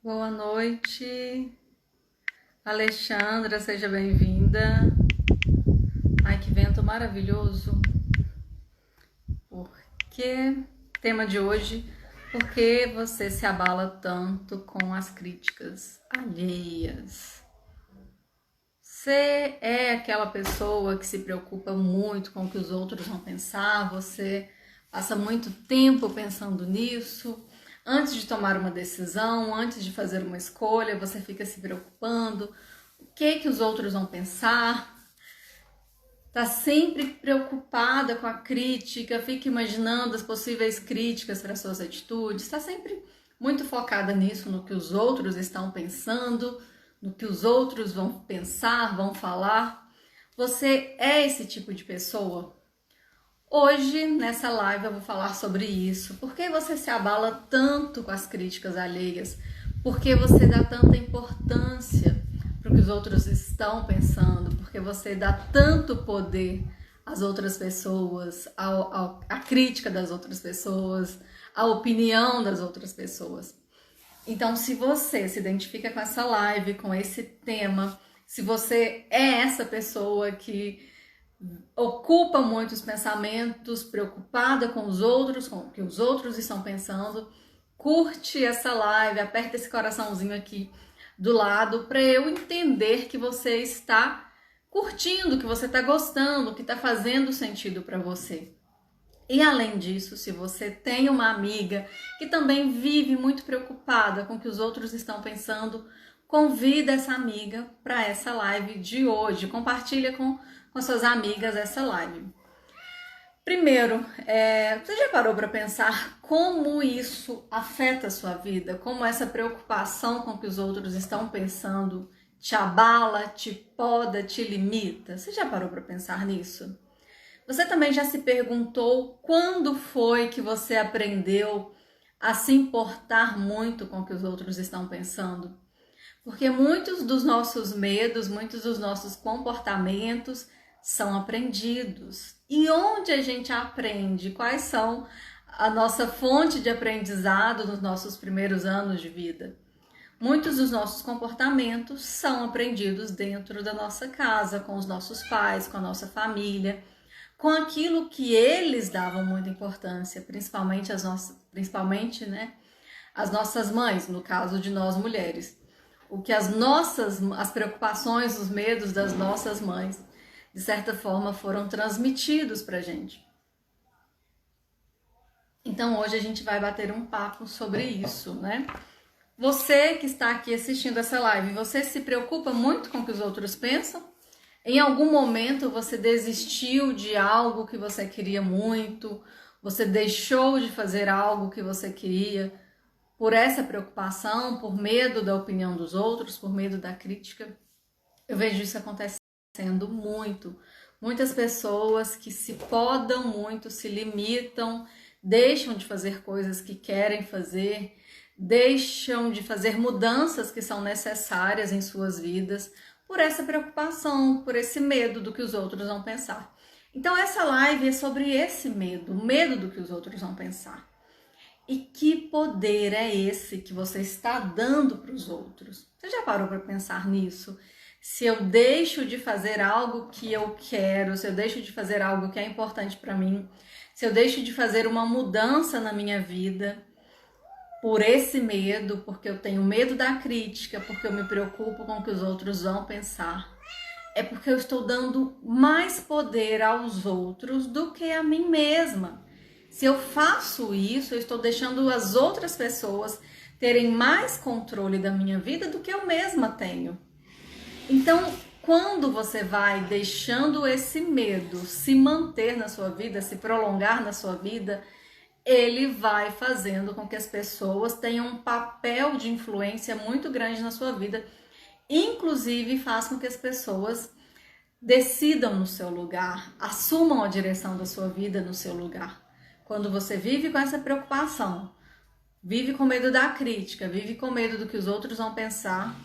Boa noite, Alexandra, seja bem-vinda. Ai, que vento maravilhoso. Tema de hoje, por que você se abala tanto com as críticas alheias? Você é aquela pessoa que se preocupa muito com o que os outros vão pensar? Você passa muito tempo pensando nisso? Antes de tomar uma decisão, antes de fazer uma escolha, você fica se preocupando. O que os outros vão pensar? Tá sempre preocupada com a crítica, fica imaginando as possíveis críticas para suas atitudes, está sempre muito focada nisso, no que os outros estão pensando, no que os outros vão pensar, vão falar. Você é esse tipo de pessoa? Hoje, nessa live, eu vou falar sobre isso. Por que você se abala tanto com as críticas alheias? Por que você dá tanta importância para o que os outros estão pensando? Por que você dá tanto poder às outras pessoas, à crítica das outras pessoas, à opinião das outras pessoas? Então, se você se identifica com essa live, com esse tema, se você é essa pessoa que ocupa muitos pensamentos, preocupada com os outros, com o que os outros estão pensando, curte essa live, aperta esse coraçãozinho aqui do lado para eu entender que você está curtindo, que você está gostando, que está fazendo sentido para você. E além disso, se você tem uma amiga que também vive muito preocupada com o que os outros estão pensando, convida essa amiga para essa live de hoje. Compartilha com suas amigas essa live. Primeiro, você já parou para pensar como isso afeta a sua vida? Como essa preocupação com o que os outros estão pensando te abala, te poda, te limita? Você já parou para pensar nisso? Você também já se perguntou quando foi que você aprendeu a se importar muito com o que os outros estão pensando? Porque muitos dos nossos medos, muitos dos nossos comportamentos são aprendidos. E onde a gente aprende? Quais são a nossa fonte de aprendizado nos nossos primeiros anos de vida? Muitos dos nossos comportamentos são aprendidos dentro da nossa casa, com os nossos pais, com a nossa família, com aquilo que eles davam muita importância, principalmente as nossas mães, no caso de nós mulheres. O que as preocupações, os medos das nossas mães, de certa forma, foram transmitidos pra gente. Então hoje a gente vai bater um papo sobre isso, né? Você que está aqui assistindo essa live, você se preocupa muito com o que os outros pensam? Em algum momento você desistiu de algo que você queria muito? Você deixou de fazer algo que você queria por essa preocupação, por medo da opinião dos outros, por medo da crítica? Eu vejo isso acontecendo muito. Muitas pessoas que se podam muito, se limitam, deixam de fazer coisas que querem fazer, deixam de fazer mudanças que são necessárias em suas vidas, por essa preocupação, por esse medo do que os outros vão pensar. Então essa live é sobre esse medo, o medo do que os outros vão pensar. E que poder é esse que você está dando para os outros? Você já parou para pensar nisso? Se eu deixo de fazer algo que eu quero, se eu deixo de fazer algo que é importante para mim, se eu deixo de fazer uma mudança na minha vida, por esse medo, porque eu tenho medo da crítica, porque eu me preocupo com o que os outros vão pensar, é porque eu estou dando mais poder aos outros do que a mim mesma. Se eu faço isso, eu estou deixando as outras pessoas terem mais controle da minha vida do que eu mesma tenho. Então, quando você vai deixando esse medo se manter na sua vida, se prolongar na sua vida, ele vai fazendo com que as pessoas tenham um papel de influência muito grande na sua vida, inclusive faz com que as pessoas decidam no seu lugar, assumam a direção da sua vida no seu lugar. Quando você vive com essa preocupação, vive com medo da crítica, vive com medo do que os outros vão pensar,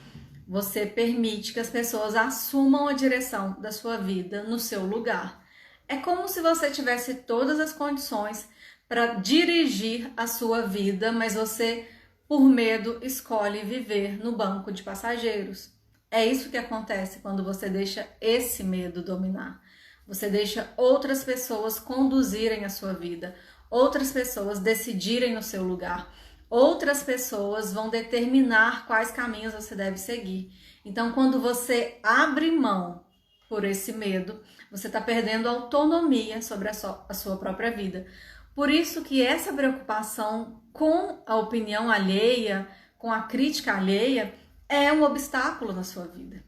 você permite que as pessoas assumam a direção da sua vida no seu lugar. É como se você tivesse todas as condições para dirigir a sua vida, mas você por medo, escolhe viver no banco de passageiros. É isso que acontece quando você deixa esse medo dominar. Você deixa outras pessoas conduzirem a sua vida, outras pessoas decidirem no seu lugar, outras pessoas vão determinar quais caminhos você deve seguir. Então, quando você abre mão por esse medo, você está perdendo autonomia sobre a sua própria vida. Por isso que essa preocupação com a opinião alheia, com a crítica alheia, é um obstáculo na sua vida.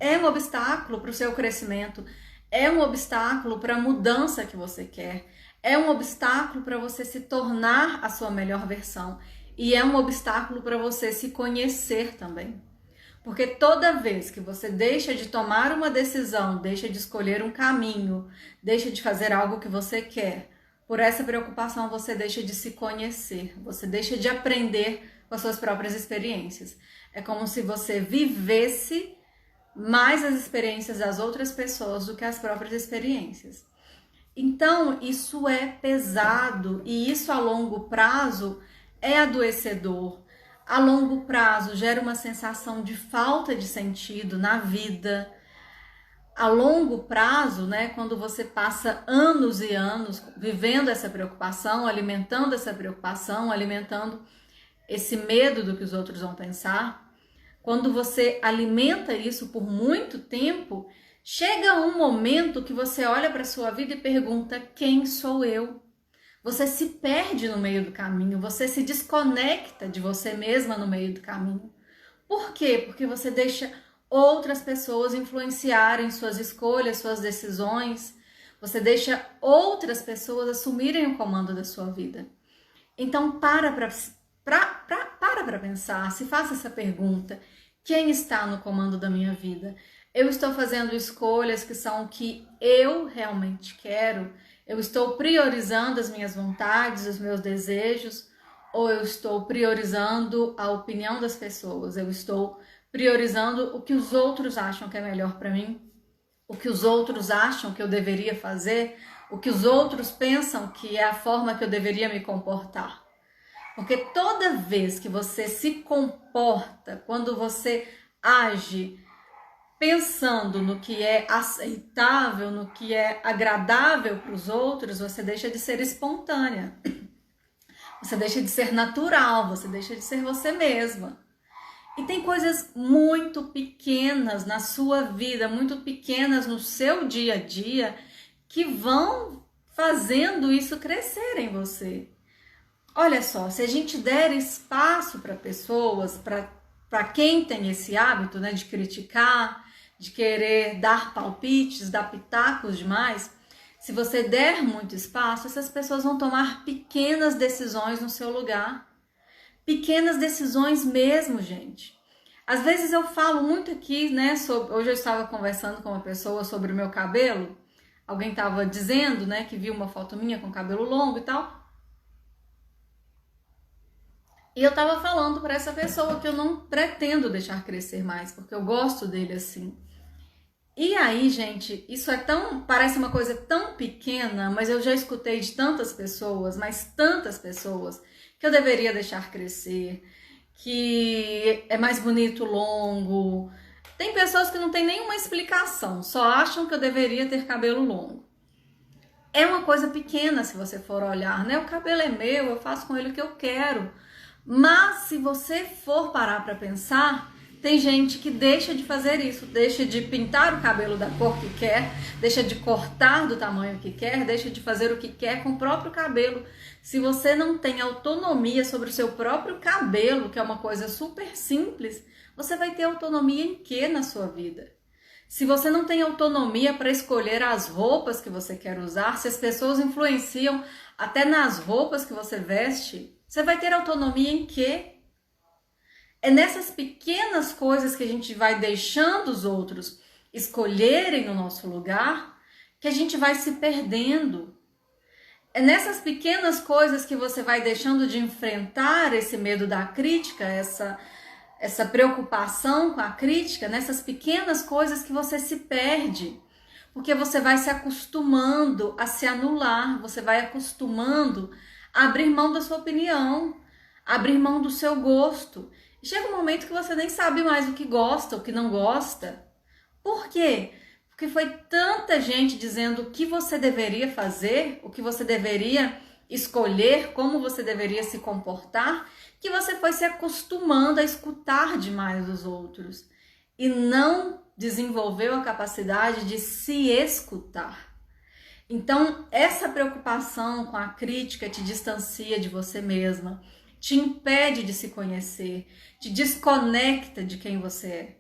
É um obstáculo para o seu crescimento, é um obstáculo para a mudança que você quer, é um obstáculo para você se tornar a sua melhor versão e é um obstáculo para você se conhecer também. Porque toda vez que você deixa de tomar uma decisão, deixa de escolher um caminho, deixa de fazer algo que você quer, por essa preocupação você deixa de se conhecer, você deixa de aprender com as suas próprias experiências. É como se você vivesse mais as experiências das outras pessoas do que as próprias experiências. Então, isso é pesado e isso a longo prazo é adoecedor. A longo prazo gera uma sensação de falta de sentido na vida. A longo prazo, né, quando você passa anos e anos vivendo essa preocupação, alimentando esse medo do que os outros vão pensar, quando você alimenta isso por muito tempo, chega um momento que você olha para a sua vida e pergunta: quem sou eu? Você se perde no meio do caminho, você se desconecta de você mesma no meio do caminho. Por quê? Porque você deixa outras pessoas influenciarem suas escolhas, suas decisões. Você deixa outras pessoas assumirem o comando da sua vida. Então para pensar, se faça essa pergunta: quem está no comando da minha vida? Eu estou fazendo escolhas que são o que eu realmente quero? Eu estou priorizando as minhas vontades, os meus desejos? Ou eu estou priorizando a opinião das pessoas? Eu estou priorizando o que os outros acham que é melhor para mim? O que os outros acham que eu deveria fazer? O que os outros pensam que é a forma que eu deveria me comportar? Porque toda vez que você se comporta, quando você age pensando no que é aceitável, no que é agradável para os outros, você deixa de ser espontânea. Você deixa de ser natural, você deixa de ser você mesma. E tem coisas muito pequenas na sua vida, muito pequenas no seu dia a dia, que vão fazendo isso crescer em você. Olha só, se a gente der espaço para pessoas, para quem tem esse hábito, né, de criticar, de querer dar palpites, dar pitacos demais, se você der muito espaço, essas pessoas vão tomar pequenas decisões no seu lugar. Pequenas decisões mesmo, gente. Às vezes eu falo muito aqui, né, hoje eu estava conversando com uma pessoa sobre o meu cabelo, alguém estava dizendo, né, que viu uma foto minha com cabelo longo e tal, e eu estava falando para essa pessoa que eu não pretendo deixar crescer mais, porque eu gosto dele assim. E aí, gente, isso parece uma coisa tão pequena, mas eu já escutei de tantas pessoas, mas tantas pessoas, que eu deveria deixar crescer, que é mais bonito longo. Tem pessoas que não tem nenhuma explicação, só acham que eu deveria ter cabelo longo. É uma coisa pequena se você for olhar, né? O cabelo é meu, eu faço com ele o que eu quero. Mas se você for parar para pensar, tem gente que deixa de fazer isso, deixa de pintar o cabelo da cor que quer, deixa de cortar do tamanho que quer, deixa de fazer o que quer com o próprio cabelo. Se você não tem autonomia sobre o seu próprio cabelo, que é uma coisa super simples, você vai ter autonomia em quê na sua vida? Se você não tem autonomia para escolher as roupas que você quer usar, se as pessoas influenciam até nas roupas que você veste, você vai ter autonomia em quê? É nessas pequenas coisas que a gente vai deixando os outros escolherem o nosso lugar que a gente vai se perdendo. É nessas pequenas coisas que você vai deixando de enfrentar esse medo da crítica, essa preocupação com a crítica, nessas pequenas coisas que você se perde. Porque você vai se acostumando a se anular, você vai acostumando a abrir mão da sua opinião, abrir mão do seu gosto. E chega um momento que você nem sabe mais o que gosta, o que não gosta. Por quê? Porque foi tanta gente dizendo o que você deveria fazer, o que você deveria escolher, como você deveria se comportar, que você foi se acostumando a escutar demais os outros e não desenvolveu a capacidade de se escutar. Então, essa preocupação com a crítica te distancia de você mesma, te impede de se conhecer, te desconecta de quem você é.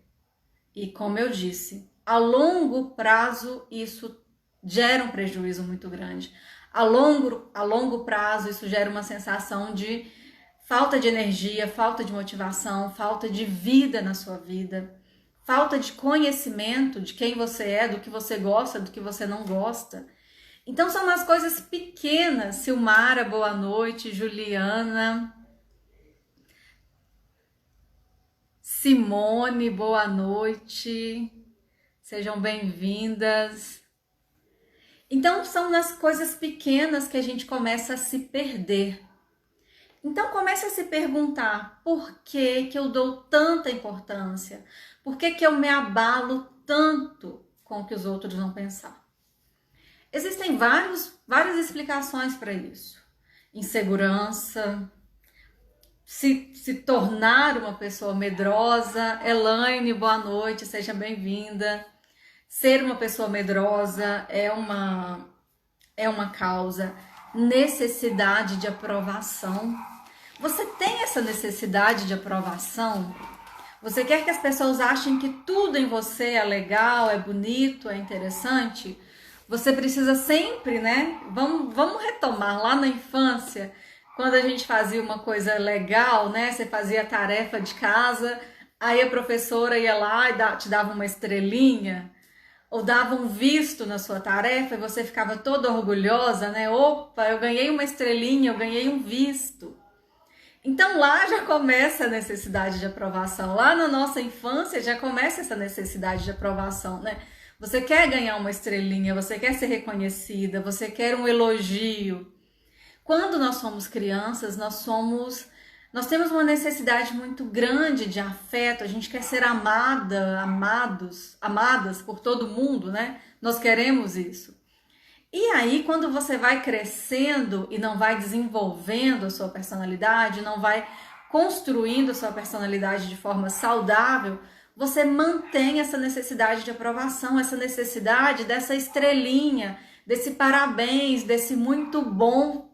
E como eu disse, a longo prazo isso gera um prejuízo muito grande. A longo prazo isso gera uma sensação de falta de energia, falta de motivação, falta de vida na sua vida, falta de conhecimento de quem você é, do que você gosta, do que você não gosta. Então são umas coisas pequenas. Silmara, boa noite. Juliana. Simone, boa noite. Sejam bem-vindas. Então são nas coisas pequenas que a gente começa a se perder. Então comece a se perguntar por que eu dou tanta importância? Por que eu me abalo tanto com o que os outros vão pensar? Existem várias explicações para isso. Insegurança, se tornar uma pessoa medrosa. Elaine, boa noite, seja bem-vinda. Ser uma pessoa medrosa é uma causa. Necessidade de aprovação. Você tem essa necessidade de aprovação? Você quer que as pessoas achem que tudo em você é legal, é bonito, é interessante? Você precisa sempre, né? Vamos retomar lá na infância, quando a gente fazia uma coisa legal, né? Você fazia a tarefa de casa, aí a professora ia lá e te dava uma estrelinha, ou dava um visto na sua tarefa e você ficava toda orgulhosa, né? Opa, eu ganhei uma estrelinha, eu ganhei um visto. Então lá já começa a necessidade de aprovação. Lá na nossa infância já começa essa necessidade de aprovação, né? Você quer ganhar uma estrelinha, você quer ser reconhecida, você quer um elogio. Quando nós somos crianças, nós temos uma necessidade muito grande de afeto, a gente quer ser amadas por todo mundo, né? Nós queremos isso. E aí, quando você vai crescendo e não vai desenvolvendo a sua personalidade, não vai construindo a sua personalidade de forma saudável, você mantém essa necessidade de aprovação, essa necessidade dessa estrelinha, desse parabéns, desse muito bom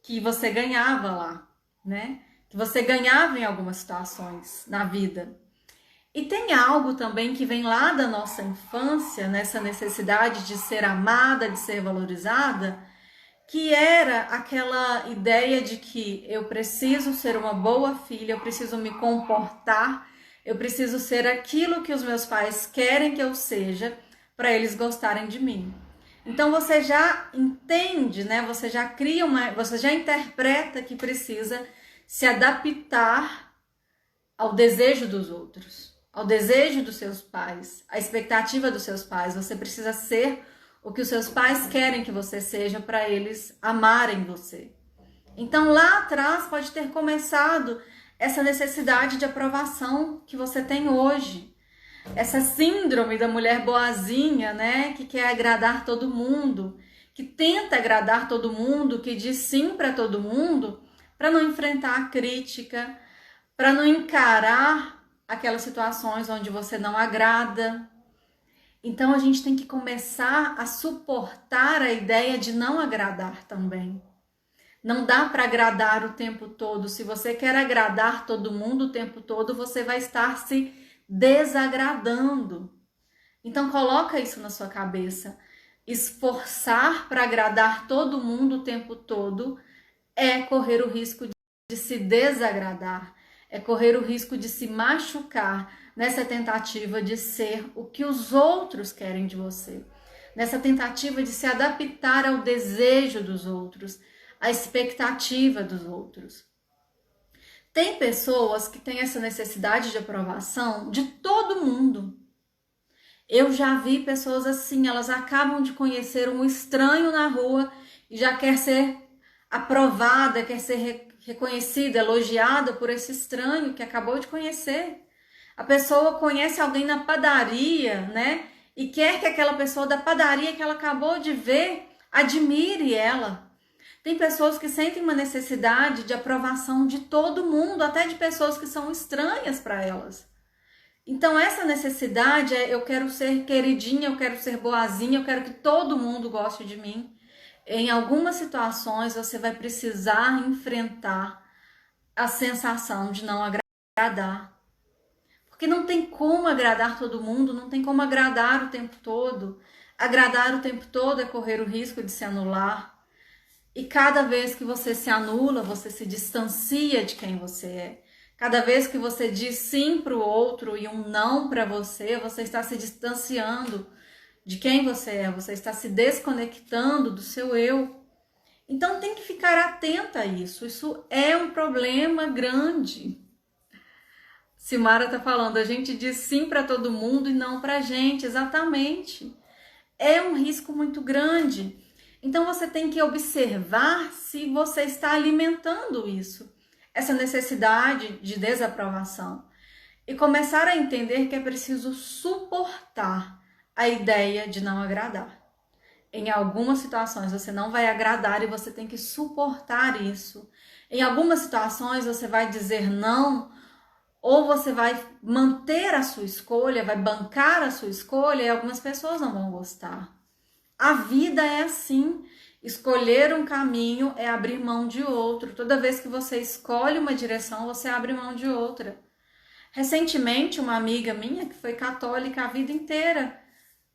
que você ganhava lá, né? Que você ganhava em algumas situações na vida. E tem algo também que vem lá da nossa infância, nessa necessidade de ser amada, de ser valorizada, que era aquela ideia de que eu preciso ser uma boa filha, eu preciso me comportar, eu preciso ser aquilo que os meus pais querem que eu seja para eles gostarem de mim. Então você já entende, né? Você já você já interpreta que precisa se adaptar ao desejo dos outros, ao desejo dos seus pais, à expectativa dos seus pais. Você precisa ser o que os seus pais querem que você seja para eles amarem você. Então lá atrás pode ter começado essa necessidade de aprovação que você tem hoje. Essa síndrome da mulher boazinha, né, que quer agradar todo mundo, que tenta agradar todo mundo, que diz sim para todo mundo, para não enfrentar a crítica, para não encarar aquelas situações onde você não agrada. Então a gente tem que começar a suportar a ideia de não agradar também. Não dá para agradar o tempo todo. Se você quer agradar todo mundo o tempo todo, você vai estar se desagradando. Então coloca isso na sua cabeça. Esforçar para agradar todo mundo o tempo todo é correr o risco de se desagradar, é correr o risco de se machucar nessa tentativa de ser o que os outros querem de você, nessa tentativa de se adaptar ao desejo dos outros, à expectativa dos outros. Tem pessoas que têm essa necessidade de aprovação de todo mundo. Eu já vi pessoas assim, elas acabam de conhecer um estranho na rua e já quer ser aprovada, reconhecida, elogiada por esse estranho que acabou de conhecer. A pessoa conhece alguém na padaria, né? E quer que aquela pessoa da padaria que ela acabou de ver admire ela. Tem pessoas que sentem uma necessidade de aprovação de todo mundo, até de pessoas que são estranhas para elas. Então essa necessidade é: eu quero ser queridinha, eu quero ser boazinha, eu quero que todo mundo goste de mim. Em algumas situações você vai precisar enfrentar a sensação de não agradar. Porque não tem como agradar todo mundo, não tem como agradar o tempo todo. Agradar o tempo todo é correr o risco de se anular. E cada vez que você se anula, você se distancia de quem você é. Cada vez que você diz sim para o outro e um não para você, você está se distanciando de quem você é, você está se desconectando do seu eu. Então tem que ficar atenta a isso. Isso é um problema grande. Silmara tá falando, a gente diz sim para todo mundo e não pra gente, exatamente. É um risco muito grande. Então você tem que observar se você está alimentando isso, essa necessidade de desaprovação. E começar a entender que é preciso suportar a ideia de não agradar. Em algumas situações você não vai agradar e você tem que suportar isso. Em algumas situações você vai dizer não, ou você vai manter a sua escolha, vai bancar a sua escolha e algumas pessoas não vão gostar. A vida é assim. Escolher um caminho é abrir mão de outro. Toda vez que você escolhe uma direção, você abre mão de outra. Recentemente, uma amiga minha, que foi católica a vida inteira,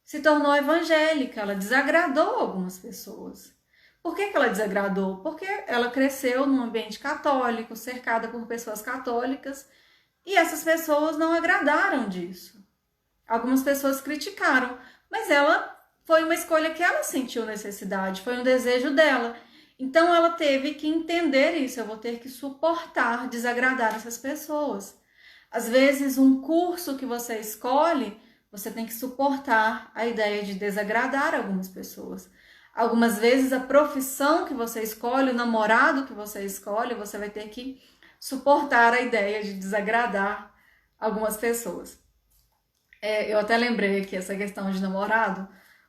se tornou evangélica. Ela desagradou algumas pessoas. Por que ela desagradou? Porque ela cresceu num ambiente católico, cercada por pessoas católicas, e essas pessoas não agradaram disso. Algumas pessoas criticaram, mas foi uma escolha que ela sentiu necessidade, foi um desejo dela. Então ela teve que entender isso, eu vou ter que suportar desagradar essas pessoas. Às vezes um curso que você escolhe, você tem que suportar a ideia de desagradar algumas pessoas. Algumas vezes a profissão que você escolhe, o namorado que você escolhe, você vai ter que suportar a ideia de desagradar algumas pessoas. Eu até lembrei aqui essa questão de namorado,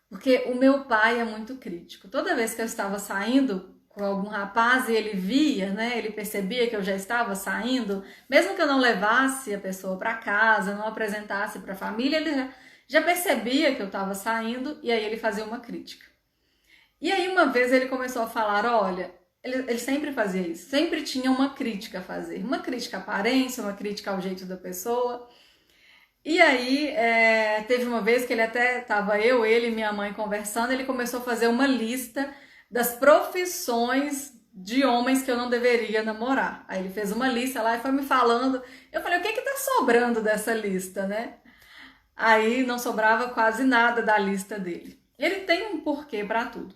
porque o meu pai é muito crítico. Toda vez que eu estava saindo com algum rapaz e ele via, né, ele percebia que eu já estava saindo, mesmo que eu não levasse a pessoa para casa, não apresentasse para a família, ele já percebia que eu estava saindo e aí ele fazia uma crítica. E aí uma vez ele começou a falar, olha, ele sempre fazia isso, sempre tinha uma crítica a fazer, uma crítica à aparência, uma crítica ao jeito da pessoa. E aí teve uma vez que ele até estava ele e minha mãe conversando, ele começou a fazer uma lista das profissões de homens que eu não deveria namorar. Aí ele fez uma lista lá e foi me falando, eu falei, o que tá sobrando dessa lista, né? Aí não sobrava quase nada da lista dele. Ele tem um porquê para tudo.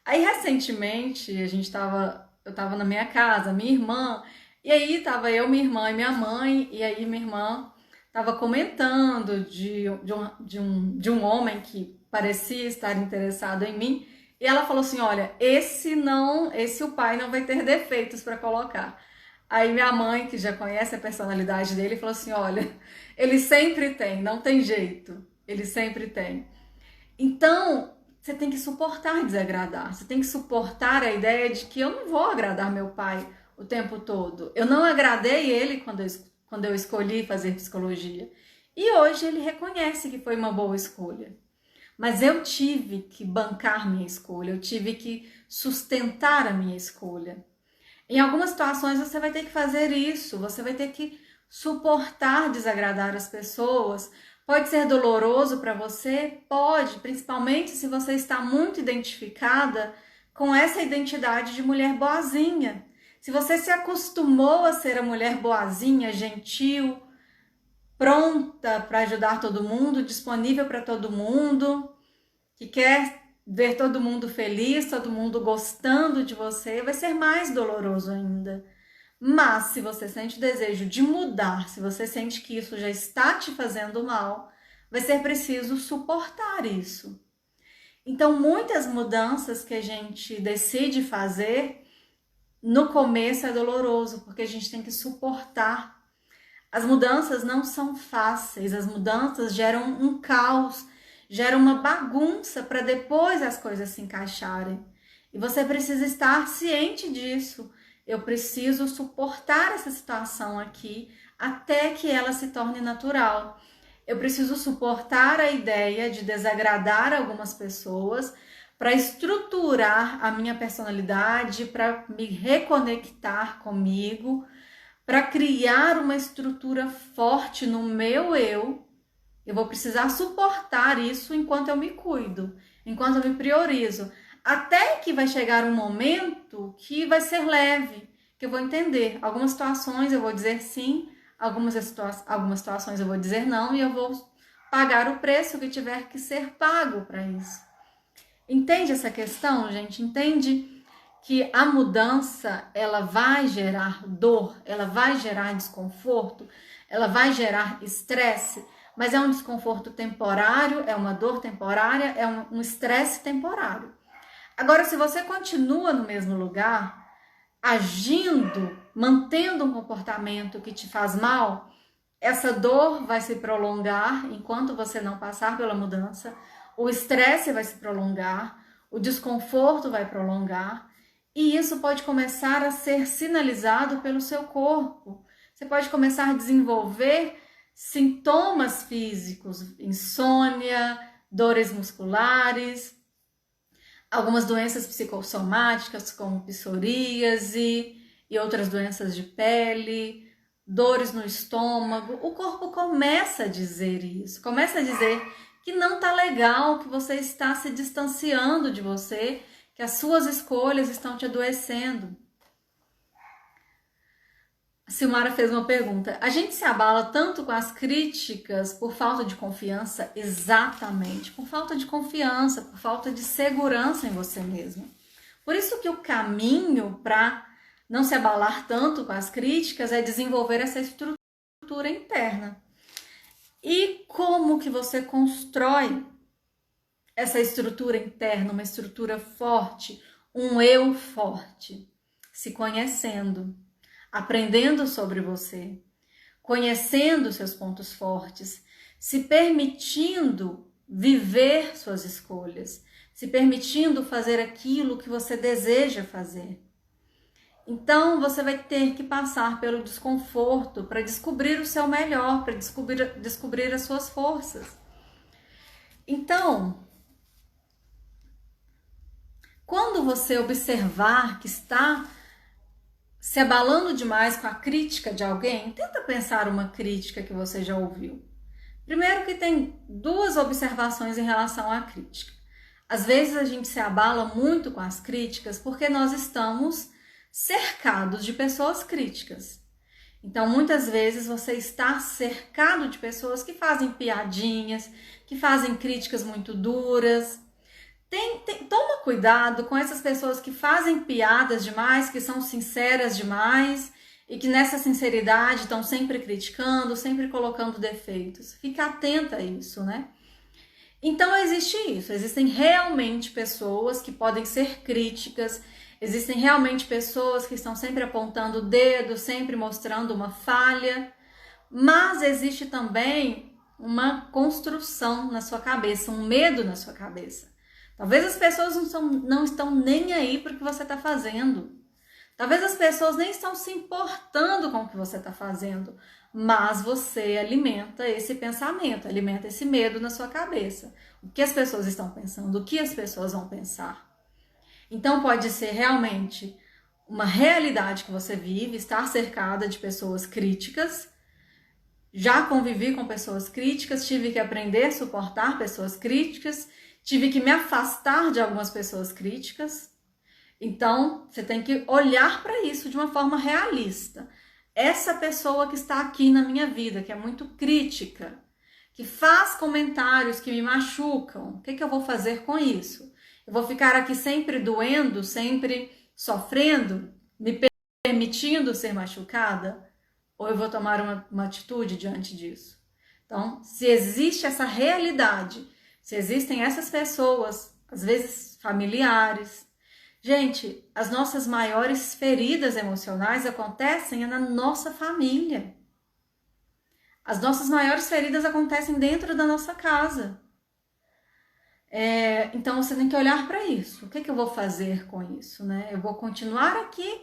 Aí, recentemente, eu tava na minha casa, minha irmã, e aí tava eu, minha irmã e minha mãe, e aí minha irmã tava comentando de um homem que parecia estar interessado em mim, e ela falou assim, olha, esse o pai não vai ter defeitos para colocar. Aí minha mãe, que já conhece a personalidade dele, falou assim, olha, ele sempre tem, não tem jeito, ele sempre tem. Então, você tem que suportar desagradar, você tem que suportar a ideia de que eu não vou agradar meu pai o tempo todo. Eu não agradei ele quando eu escolhi fazer psicologia. E hoje ele reconhece que foi uma boa escolha. Mas eu tive que bancar minha escolha, eu tive que sustentar a minha escolha. Em algumas situações você vai ter que fazer isso, você vai ter que suportar desagradar as pessoas. Pode ser doloroso para você? Pode, principalmente se você está muito identificada com essa identidade de mulher boazinha. Se você se acostumou a ser a mulher boazinha, gentil, pronta para ajudar todo mundo, disponível para todo mundo, que quer ver todo mundo feliz, todo mundo gostando de você, vai ser mais doloroso ainda. Mas se você sente o desejo de mudar, se você sente que isso já está te fazendo mal, vai ser preciso suportar isso. Então, muitas mudanças que a gente decide fazer no começo é doloroso, porque a gente tem que suportar. As mudanças não são fáceis, as mudanças geram um caos, geram uma bagunça para depois as coisas se encaixarem. E você precisa estar ciente disso. Eu preciso suportar essa situação aqui até que ela se torne natural. Eu preciso suportar a ideia de desagradar algumas pessoas para estruturar a minha personalidade, para me reconectar comigo, para criar uma estrutura forte no meu eu. Eu vou precisar suportar isso enquanto eu me cuido, enquanto eu me priorizo. Até que vai chegar um momento que vai ser leve, que eu vou entender. Algumas situações eu vou dizer sim, algumas situações eu vou dizer não, e eu vou pagar o preço que tiver que ser pago para isso. Entende essa questão, gente? Entende que a mudança, ela vai gerar dor, ela vai gerar desconforto, ela vai gerar estresse, mas é um desconforto temporário, é uma dor temporária, é um estresse temporário. Agora, se você continua no mesmo lugar, agindo, mantendo um comportamento que te faz mal, essa dor vai se prolongar enquanto você não passar pela mudança, o estresse vai se prolongar, o desconforto vai prolongar, e isso pode começar a ser sinalizado pelo seu corpo. Você pode começar a desenvolver sintomas físicos, insônia, dores musculares, algumas doenças psicossomáticas como psoríase e outras doenças de pele, dores no estômago. O corpo começa a dizer isso, começa a dizer que não tá legal, que você está se distanciando de você, que as suas escolhas estão te adoecendo. A Silmara fez uma pergunta. A gente se abala tanto com as críticas por falta de confiança? Exatamente, por falta de confiança, por falta de segurança em você mesmo. Por isso que o caminho para não se abalar tanto com as críticas é desenvolver essa estrutura interna. E como que você constrói essa estrutura interna, uma estrutura forte, um eu forte? Se conhecendo, aprendendo sobre você, conhecendo seus pontos fortes, se permitindo viver suas escolhas, se permitindo fazer aquilo que você deseja fazer. Então, você vai ter que passar pelo desconforto para descobrir o seu melhor, para descobrir as suas forças. Então, quando você observar que está se abalando demais com a crítica de alguém, tenta pensar uma crítica que você já ouviu. Primeiro que tem duas observações em relação à crítica. Às vezes a gente se abala muito com as críticas porque nós estamos cercados de pessoas críticas. Então, muitas vezes você está cercado de pessoas que fazem piadinhas, que fazem críticas muito duras. Toma cuidado com essas pessoas que fazem piadas demais, que são sinceras demais e que nessa sinceridade estão sempre criticando, sempre colocando defeitos. Fica atenta a isso, né? Então existe isso, existem realmente pessoas que podem ser críticas, existem realmente pessoas que estão sempre apontando o dedo, sempre mostrando uma falha, mas existe também uma construção na sua cabeça, um medo na sua cabeça. Talvez as pessoas não estão nem aí para o que você está fazendo. Talvez as pessoas nem estão se importando com o que você está fazendo, mas você alimenta esse pensamento, alimenta esse medo na sua cabeça. O que as pessoas estão pensando, o que as pessoas vão pensar. Então pode ser realmente uma realidade que você vive, estar cercada de pessoas críticas. Já convivi com pessoas críticas, tive que aprender a suportar pessoas críticas, tive que me afastar de algumas pessoas críticas. Então, você tem que olhar para isso de uma forma realista. Essa pessoa que está aqui na minha vida, que é muito crítica, que faz comentários que me machucam, o que eu vou fazer com isso? Eu vou ficar aqui sempre doendo, sempre sofrendo, me permitindo ser machucada? Ou eu vou tomar uma atitude diante disso? Então, se existe essa realidade, se existem essas pessoas, às vezes familiares, Gente, as nossas maiores feridas emocionais acontecem na nossa família. As nossas maiores feridas acontecem dentro da nossa casa. Então você tem que olhar para isso. O que eu vou fazer com isso, né? Eu vou continuar aqui,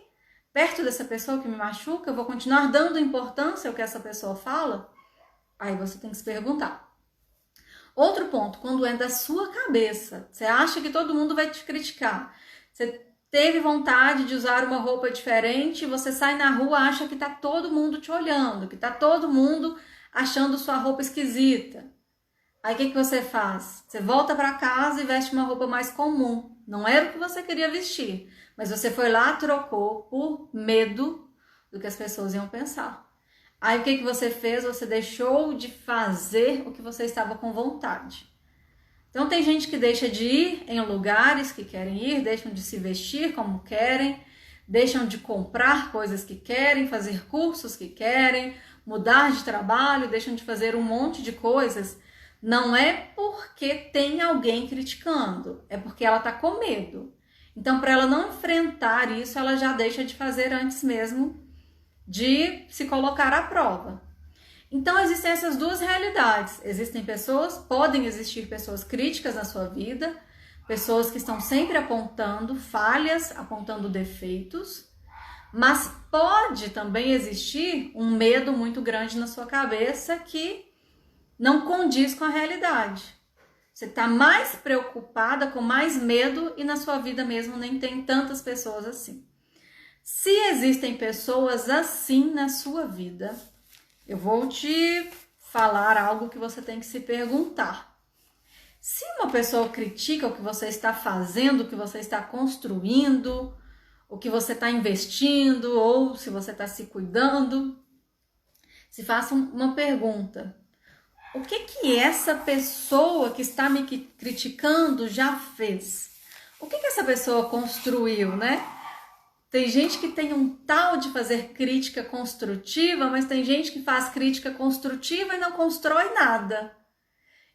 perto dessa pessoa que me machuca? Eu vou continuar dando importância ao que essa pessoa fala? Aí você tem que se perguntar. Outro ponto, quando é da sua cabeça, você acha que todo mundo vai te criticar. Você teve vontade de usar uma roupa diferente, você sai na rua, acha que tá todo mundo te olhando, que tá todo mundo achando sua roupa esquisita. Aí o que você faz? Você volta para casa e veste uma roupa mais comum. Não era o que você queria vestir, mas você foi lá, trocou por medo do que as pessoas iam pensar. Aí o que você fez? Você deixou de fazer o que você estava com vontade. Então tem gente que deixa de ir em lugares que querem ir, deixam de se vestir como querem, deixam de comprar coisas que querem, fazer cursos que querem, mudar de trabalho, deixam de fazer um monte de coisas. Não é porque tem alguém criticando, é porque ela está com medo. Então, para ela não enfrentar isso, ela já deixa de fazer antes mesmo de se colocar à prova. Então, existem essas duas realidades. Podem existir pessoas críticas na sua vida, pessoas que estão sempre apontando falhas, apontando defeitos, mas pode também existir um medo muito grande na sua cabeça que não condiz com a realidade. Você está mais preocupada, com mais medo, e na sua vida mesmo nem tem tantas pessoas assim. Se existem pessoas assim na sua vida, eu vou te falar algo que você tem que se perguntar. Se uma pessoa critica o que você está fazendo, o que você está construindo, o que você está investindo, ou se você está se cuidando, se faça uma pergunta. O que essa pessoa que está me criticando já fez? O que essa pessoa construiu, né? Tem gente que tem um tal de fazer crítica construtiva, mas tem gente que faz crítica construtiva e não constrói nada.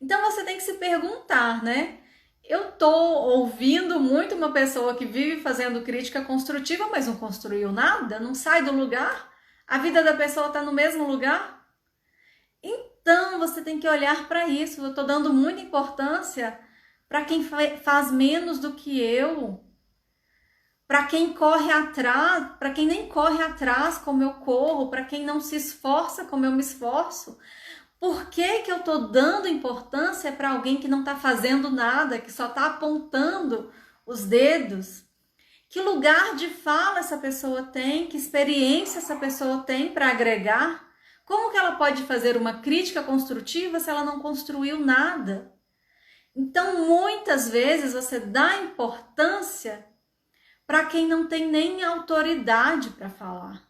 Então você tem que se perguntar, né? Eu tô ouvindo muito uma pessoa que vive fazendo crítica construtiva, mas não construiu nada, não sai do lugar. A vida da pessoa está no mesmo lugar. Então você tem que olhar para isso. Eu tô dando muita importância para quem faz menos do que eu. Para quem corre atrás, para quem nem corre atrás como eu corro, para quem não se esforça como eu me esforço. Por que eu estou dando importância para alguém que não está fazendo nada, que só está apontando os dedos? Que lugar de fala essa pessoa tem? Que experiência essa pessoa tem para agregar? Como que ela pode fazer uma crítica construtiva se ela não construiu nada? Então, muitas vezes você dá importância para quem não tem nem autoridade para falar.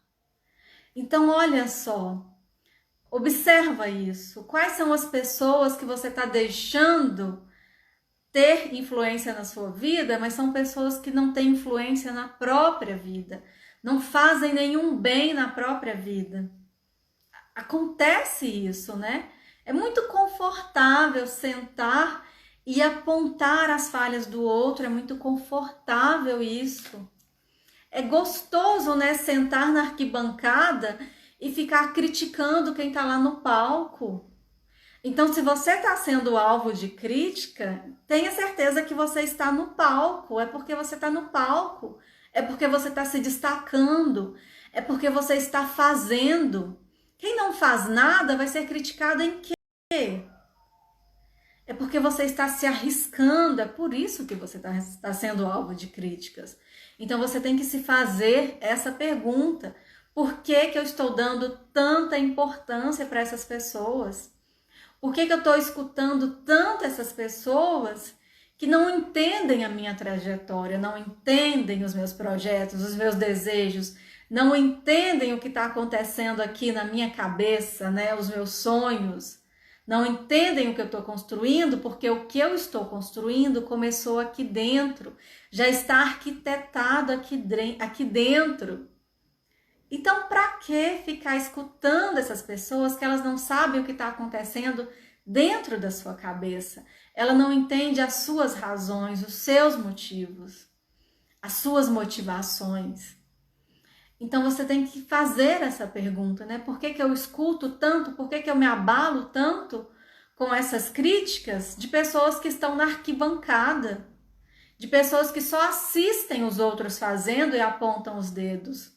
Então, olha só, observa isso. Quais são as pessoas que você está deixando ter influência na sua vida, mas são pessoas que não têm influência na própria vida, não fazem nenhum bem na própria vida. Acontece isso, né? É muito confortável sentar e apontar as falhas do outro, é muito confortável isso. É gostoso, né, sentar na arquibancada e ficar criticando quem tá lá no palco. Então, se você está sendo alvo de crítica, tenha certeza que você está no palco. É porque você está no palco. É porque você está se destacando. É porque você está fazendo. Quem não faz nada vai ser criticado em quê? É porque você está se arriscando, é por isso que você está sendo alvo de críticas. Então você tem que se fazer essa pergunta: por que eu estou dando tanta importância para essas pessoas? Por que eu estou escutando tanto essas pessoas que não entendem a minha trajetória, não entendem os meus projetos, os meus desejos, não entendem o que está acontecendo aqui na minha cabeça, né? Os meus sonhos. Não entendem o que eu estou construindo, porque o que eu estou construindo começou aqui dentro, já está arquitetado aqui dentro. Então, para que ficar escutando essas pessoas que elas não sabem o que está acontecendo dentro da sua cabeça? Ela não entende as suas razões, os seus motivos. as suas motivações. Então você tem que fazer essa pergunta, né? Por que que eu escuto tanto? Por que que eu me abalo tanto com essas críticas de pessoas que estão na arquibancada, de pessoas que só assistem os outros fazendo e apontam os dedos?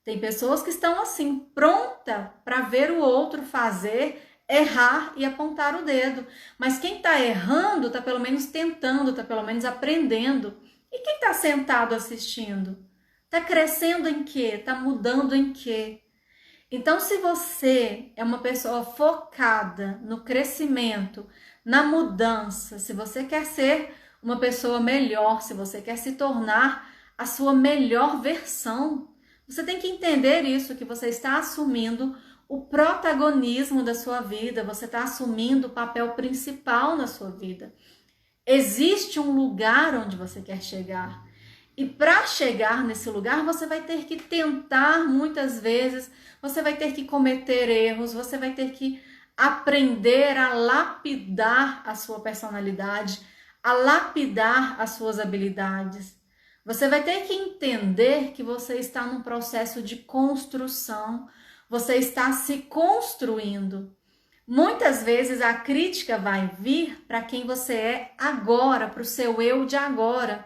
Tem pessoas que estão assim, pronta para ver o outro fazer, errar e apontar o dedo. Mas quem está errando está pelo menos tentando, está pelo menos aprendendo. E quem está sentado assistindo? Está crescendo em quê? Está mudando em quê? Então, se você é uma pessoa focada no crescimento, na mudança, se você quer ser uma pessoa melhor, se você quer se tornar a sua melhor versão, você tem que entender isso, que você está assumindo o protagonismo da sua vida, você está assumindo o papel principal na sua vida. Existe um lugar onde você quer chegar. E para chegar nesse lugar, você vai ter que tentar muitas vezes, você vai ter que cometer erros, você vai ter que aprender a lapidar a sua personalidade, a lapidar as suas habilidades. Você vai ter que entender que você está num processo de construção, você está se construindo. Muitas vezes a crítica vai vir para quem você é agora, para o seu eu de agora.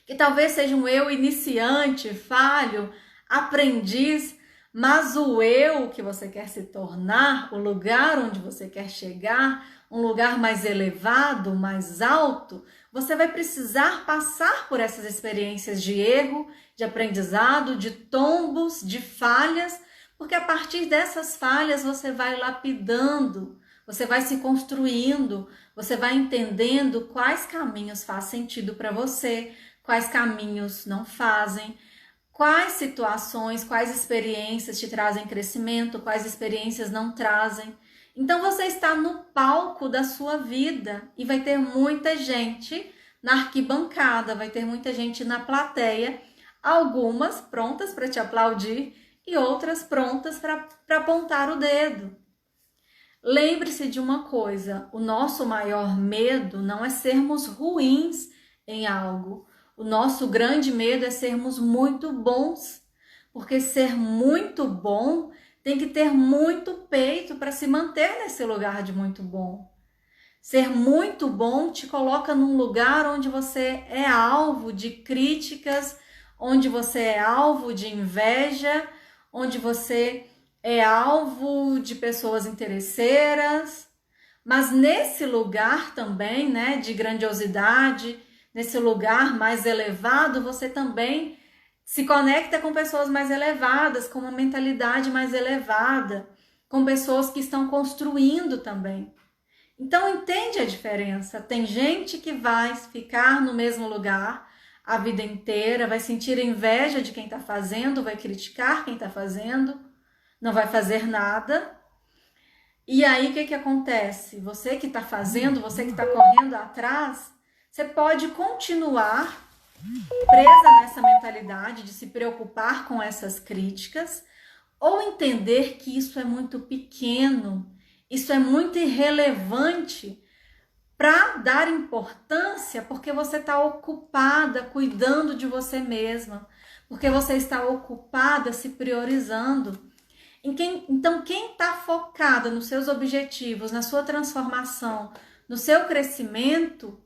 Que talvez seja um eu iniciante, falho, aprendiz, mas o eu que você quer se tornar, o lugar onde você quer chegar, um lugar mais elevado, mais alto, você vai precisar passar por essas experiências de erro, de aprendizado, de tombos, de falhas, porque a partir dessas falhas você vai lapidando, você vai se construindo, você vai entendendo quais caminhos faz sentido para você, quais caminhos não fazem, quais situações, quais experiências te trazem crescimento, quais experiências não trazem. Então você está no palco da sua vida e vai ter muita gente na arquibancada, vai ter muita gente na plateia, algumas prontas para te aplaudir e outras prontas para apontar o dedo. Lembre-se de uma coisa, o nosso maior medo não é sermos ruins em algo. O nosso grande medo é sermos muito bons, porque ser muito bom tem que ter muito peito para se manter nesse lugar de muito bom. Ser muito bom te coloca num lugar onde você é alvo de críticas, onde você é alvo de inveja, onde você é alvo de pessoas interesseiras, mas nesse lugar também, né, de grandiosidade, nesse lugar mais elevado, você também se conecta com pessoas mais elevadas, com uma mentalidade mais elevada, com pessoas que estão construindo também. Então entende a diferença. Tem gente que vai ficar no mesmo lugar a vida inteira, vai sentir inveja de quem está fazendo, vai criticar quem está fazendo, não vai fazer nada. E aí o que acontece? Você que está fazendo, você que está correndo atrás, você pode continuar presa nessa mentalidade de se preocupar com essas críticas ou entender que isso é muito pequeno, isso é muito irrelevante para dar importância porque você está ocupada cuidando de você mesma, porque você está ocupada se priorizando. Então, quem está focada nos seus objetivos, na sua transformação, no seu crescimento,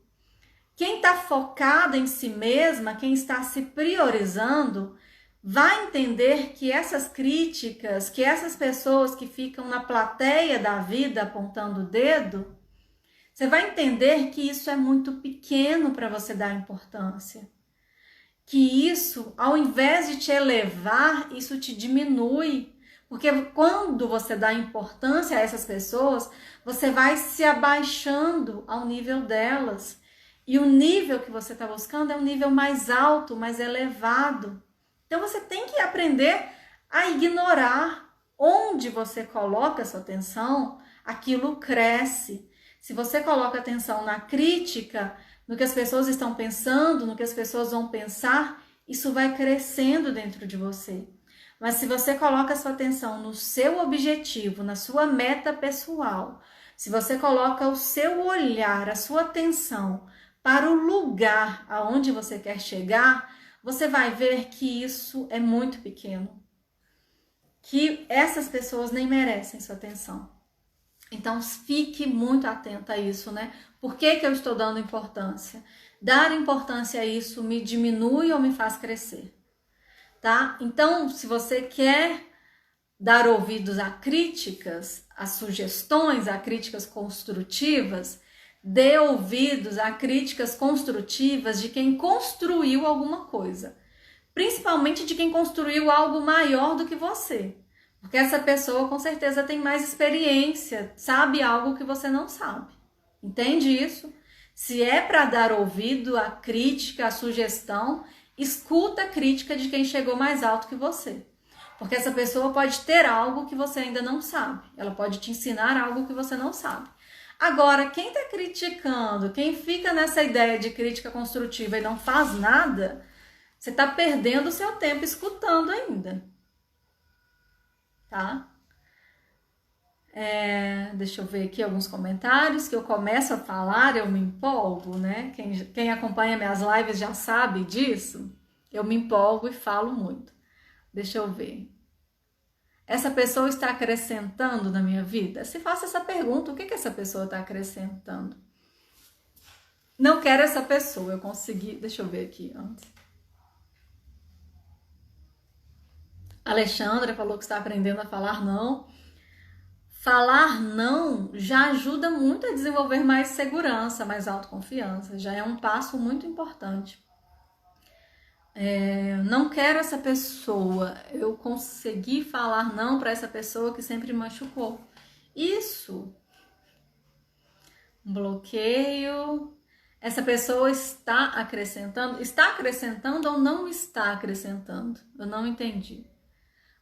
quem está focada em si mesma, quem está se priorizando, vai entender que essas críticas, que essas pessoas que ficam na plateia da vida apontando o dedo, você vai entender que isso é muito pequeno para você dar importância. Que isso, ao invés de te elevar, isso te diminui. Porque quando você dá importância a essas pessoas, você vai se abaixando ao nível delas. E o nível que você está buscando é um nível mais alto, mais elevado. Então você tem que aprender a ignorar. Onde você coloca a sua atenção, aquilo cresce. Se você coloca atenção na crítica, no que as pessoas estão pensando, no que as pessoas vão pensar, isso vai crescendo dentro de você. Mas se você coloca a sua atenção no seu objetivo, na sua meta pessoal, se você coloca o seu olhar, a sua atenção para o lugar aonde você quer chegar, você vai ver que isso é muito pequeno, que essas pessoas nem merecem sua atenção. Então, fique muito atenta a isso, né? Por que eu estou dando importância? Dar importância a isso me diminui ou me faz crescer, tá? Então, se você quer dar ouvidos a críticas, a sugestões, a críticas construtivas, dê ouvidos a críticas construtivas de quem construiu alguma coisa, principalmente de quem construiu algo maior do que você. Porque essa pessoa com certeza tem mais experiência, sabe algo que você não sabe. Entende isso? Se é para dar ouvido à crítica, à sugestão, escuta a crítica de quem chegou mais alto que você. Porque essa pessoa pode ter algo que você ainda não sabe. Ela pode te ensinar algo que você não sabe. Agora, quem está criticando, quem fica nessa ideia de crítica construtiva e não faz nada, você está perdendo o seu tempo escutando ainda. Tá? Deixa eu ver aqui alguns comentários, que eu começo a falar, eu me empolgo, né? Quem acompanha minhas lives já sabe disso. Eu me empolgo e falo muito. Deixa eu ver. Essa pessoa está acrescentando na minha vida? Se faça essa pergunta, o que essa pessoa está acrescentando? Não quero essa pessoa, eu consegui... Deixa eu ver aqui antes. Alexandra falou que está aprendendo a falar não. Falar não já ajuda muito a desenvolver mais segurança, mais autoconfiança. Já é um passo muito importante. Não quero essa pessoa. Eu consegui falar não para essa pessoa que sempre me machucou. Isso. Bloqueio. Essa pessoa está acrescentando? Está acrescentando ou não está acrescentando? Eu não entendi.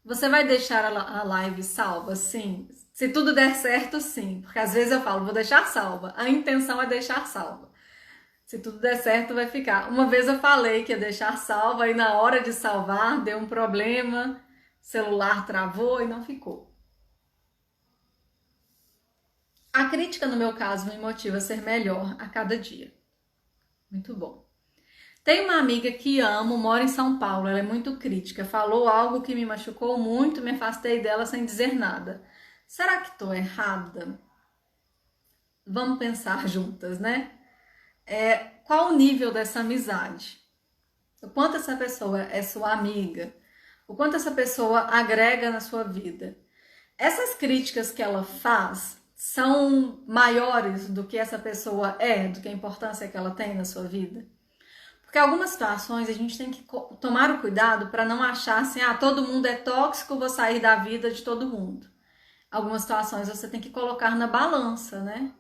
Você vai deixar a live salva? Sim. Se tudo der certo, sim. Porque às vezes eu falo, vou deixar salva. A intenção é deixar salva. Se tudo der certo, vai ficar. Uma vez eu falei que ia deixar salva e na hora de salvar deu um problema, celular travou e não ficou. A crítica, no meu caso, me motiva a ser melhor a cada dia. Muito bom. Tem uma amiga que amo, mora em São Paulo, ela é muito crítica, falou algo que me machucou muito, me afastei dela sem dizer nada. Será que estou errada? Vamos pensar juntas, né? Qual o nível dessa amizade? O quanto essa pessoa é sua amiga? O quanto essa pessoa agrega na sua vida? Essas críticas que ela faz são maiores do que essa pessoa é, do que a importância que ela tem na sua vida? Porque algumas situações a gente tem que tomar o cuidado para não achar assim, todo mundo é tóxico, vou sair da vida de todo mundo. Algumas situações você tem que colocar na balança, né?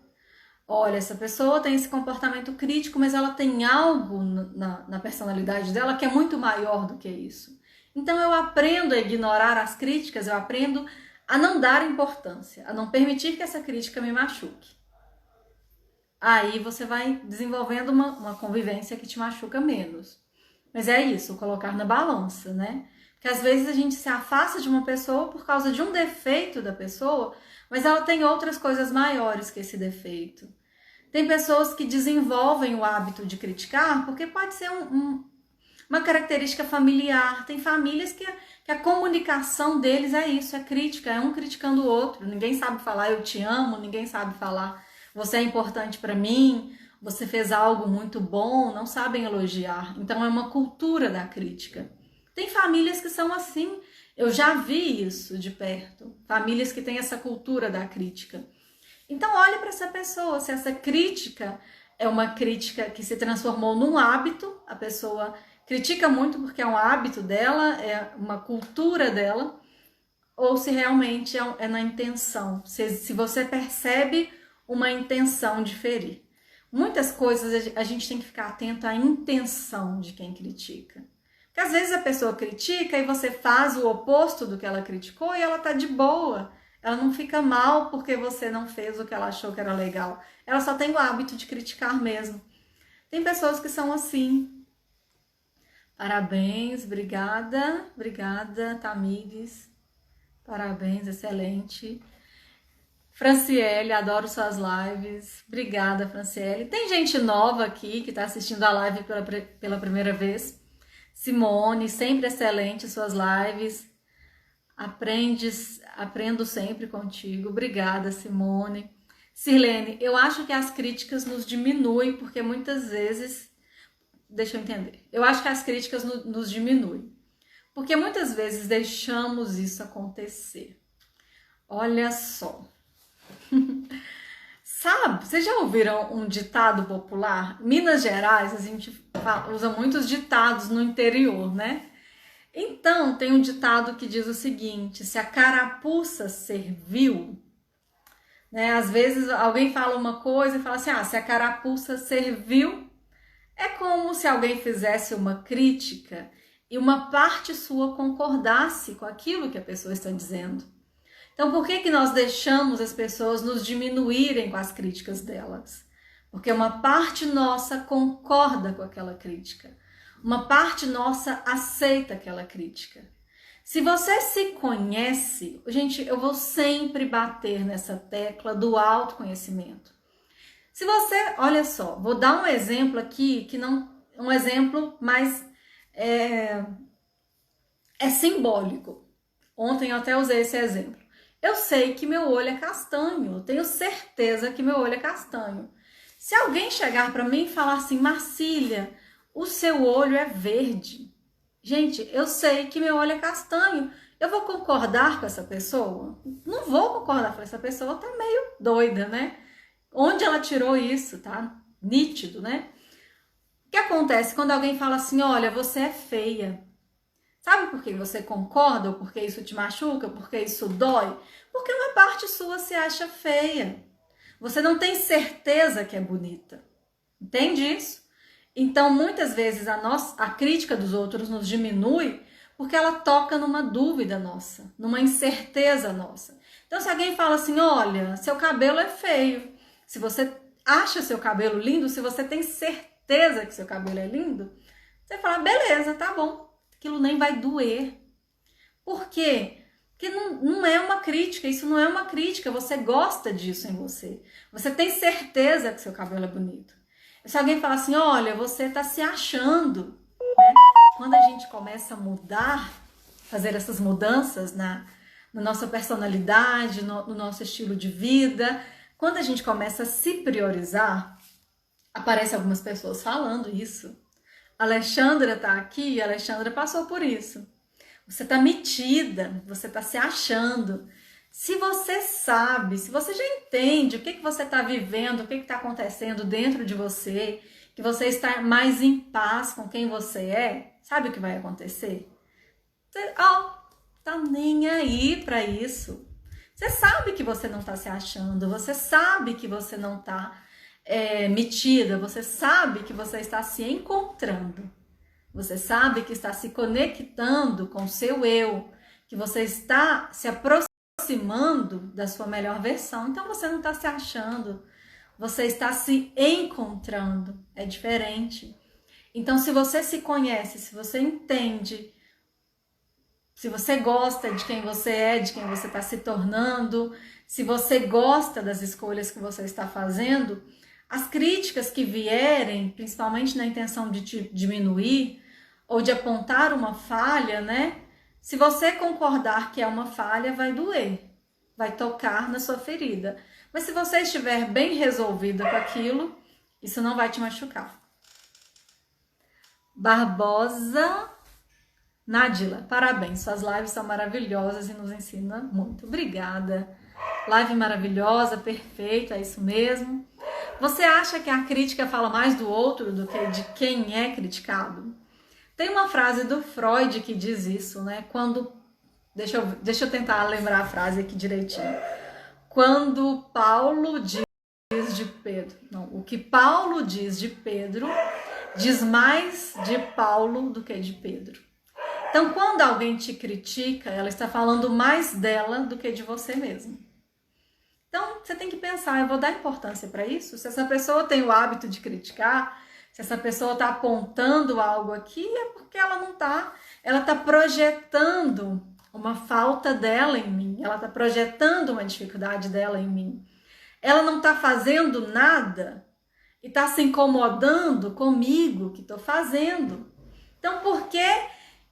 Olha, essa pessoa tem esse comportamento crítico, mas ela tem algo na personalidade dela que é muito maior do que isso. Então eu aprendo a ignorar as críticas, eu aprendo a não dar importância, a não permitir que essa crítica me machuque. Aí você vai desenvolvendo uma convivência que te machuca menos. Mas é isso, colocar na balança, né? Porque às vezes a gente se afasta de uma pessoa por causa de um defeito da pessoa, mas ela tem outras coisas maiores que esse defeito. Tem pessoas que desenvolvem o hábito de criticar porque pode ser uma característica familiar. Tem famílias que a comunicação deles é isso, é crítica, é um criticando o outro. Ninguém sabe falar eu te amo, ninguém sabe falar você é importante para mim, você fez algo muito bom, não sabem elogiar. Então é uma cultura da crítica. Tem famílias que são assim, eu já vi isso de perto. Famílias que têm essa cultura da crítica. Então olhe para essa pessoa, se essa crítica é uma crítica que se transformou num hábito, a pessoa critica muito porque é um hábito dela, é uma cultura dela, ou se realmente é na intenção, se você percebe uma intenção de ferir. Muitas coisas a gente tem que ficar atento à intenção de quem critica. Porque às vezes a pessoa critica e você faz o oposto do que ela criticou e ela tá de boa. Ela não fica mal porque você não fez o que ela achou que era legal. Ela só tem o hábito de criticar mesmo. Tem pessoas que são assim. Parabéns, obrigada. Obrigada, Tamires. Parabéns, excelente. Franciele, adoro suas lives. Obrigada, Franciele. Tem gente nova aqui que está assistindo a live pela primeira vez. Simone, sempre excelente suas lives. Aprendo sempre contigo. Obrigada, Simone. Sirlene, eu acho que as críticas nos diminuem, porque muitas vezes... Deixa eu entender. Eu acho que as críticas nos diminuem, porque muitas vezes deixamos isso acontecer. Olha só. Sabe, vocês já ouviram um ditado popular? Minas Gerais, a gente usa muitos ditados no interior, né? Então, tem um ditado que diz o seguinte: se a carapuça serviu, né? Às vezes alguém fala uma coisa e fala assim: se a carapuça serviu, é como se alguém fizesse uma crítica e uma parte sua concordasse com aquilo que a pessoa está dizendo. Então, por que nós deixamos as pessoas nos diminuírem com as críticas delas? Porque uma parte nossa concorda com aquela crítica. Uma parte nossa aceita aquela crítica. Se você se conhece, gente, eu vou sempre bater nessa tecla do autoconhecimento. Se você, olha só, vou dar um exemplo aqui, que não, um exemplo mais é simbólico. Ontem eu até usei esse exemplo. Eu sei que meu olho é castanho, eu tenho certeza que meu olho é castanho. Se alguém chegar para mim e falar assim: Marcília, o seu olho é verde. Gente, eu sei que meu olho é castanho. Eu vou concordar com essa pessoa? Não vou concordar com essa pessoa, tá meio doida, né? Onde ela tirou isso, tá? Nítido, né? O que acontece quando alguém fala assim: olha, você é feia? Sabe por que você concorda? Ou porque isso te machuca? Porque isso dói? Porque uma parte sua se acha feia. Você não tem certeza que é bonita. Entende isso? Então, muitas vezes a crítica dos outros nos diminui porque ela toca numa dúvida nossa, numa incerteza nossa. Então, se alguém fala assim: olha, seu cabelo é feio. Se você acha seu cabelo lindo, se você tem certeza que seu cabelo é lindo, você fala: beleza, tá bom. Aquilo nem vai doer. Por quê? Porque não é uma crítica, isso não é uma crítica, você gosta disso em você. Você tem certeza que seu cabelo é bonito. Se alguém falar assim: olha, você tá se achando, né? Quando a gente começa a mudar, fazer essas mudanças na nossa personalidade, no nosso estilo de vida, quando a gente começa a se priorizar, aparecem algumas pessoas falando isso. A Alexandra tá aqui, a Alexandra passou por isso. Você tá metida, você tá se achando. Se você sabe, se você já entende o que você tá vivendo, o que tá acontecendo dentro de você, que você está mais em paz com quem você é, sabe o que vai acontecer? Você, tá nem aí pra isso. Você sabe que você não tá se achando, você sabe que você não tá metida, você sabe que você está se encontrando, você sabe que está se conectando com o seu eu, que você está se aproximando da sua melhor versão. Então você não está se achando, você está se encontrando, é diferente. Então, se você se conhece, se você entende, se você gosta de quem você é, de quem você está se tornando, se você gosta das escolhas que você está fazendo, as críticas que vierem, principalmente na intenção de te diminuir ou de apontar uma falha, né? Se você concordar que é uma falha, vai doer, vai tocar na sua ferida. Mas se você estiver bem resolvida com aquilo, isso não vai te machucar. Barbosa Nádila, parabéns, suas lives são maravilhosas e nos ensinam muito. Obrigada. Live maravilhosa, perfeita, é isso mesmo. Você acha que a crítica fala mais do outro do que de quem é criticado? Tem uma frase do Freud que diz isso, né? Deixa eu tentar lembrar a frase aqui direitinho. Quando Paulo diz de Pedro, não, o que Paulo diz de Pedro diz mais de Paulo do que de Pedro. Então, quando alguém te critica, ela está falando mais dela do que de você mesmo. Então, você tem que pensar: eu vou dar importância para isso? Se essa pessoa tem o hábito de criticar, se essa pessoa está apontando algo aqui, é porque ela não está, ela está projetando uma falta dela em mim, ela está projetando uma dificuldade dela em mim. Ela não está fazendo nada e está se incomodando comigo que estou fazendo. Então, por que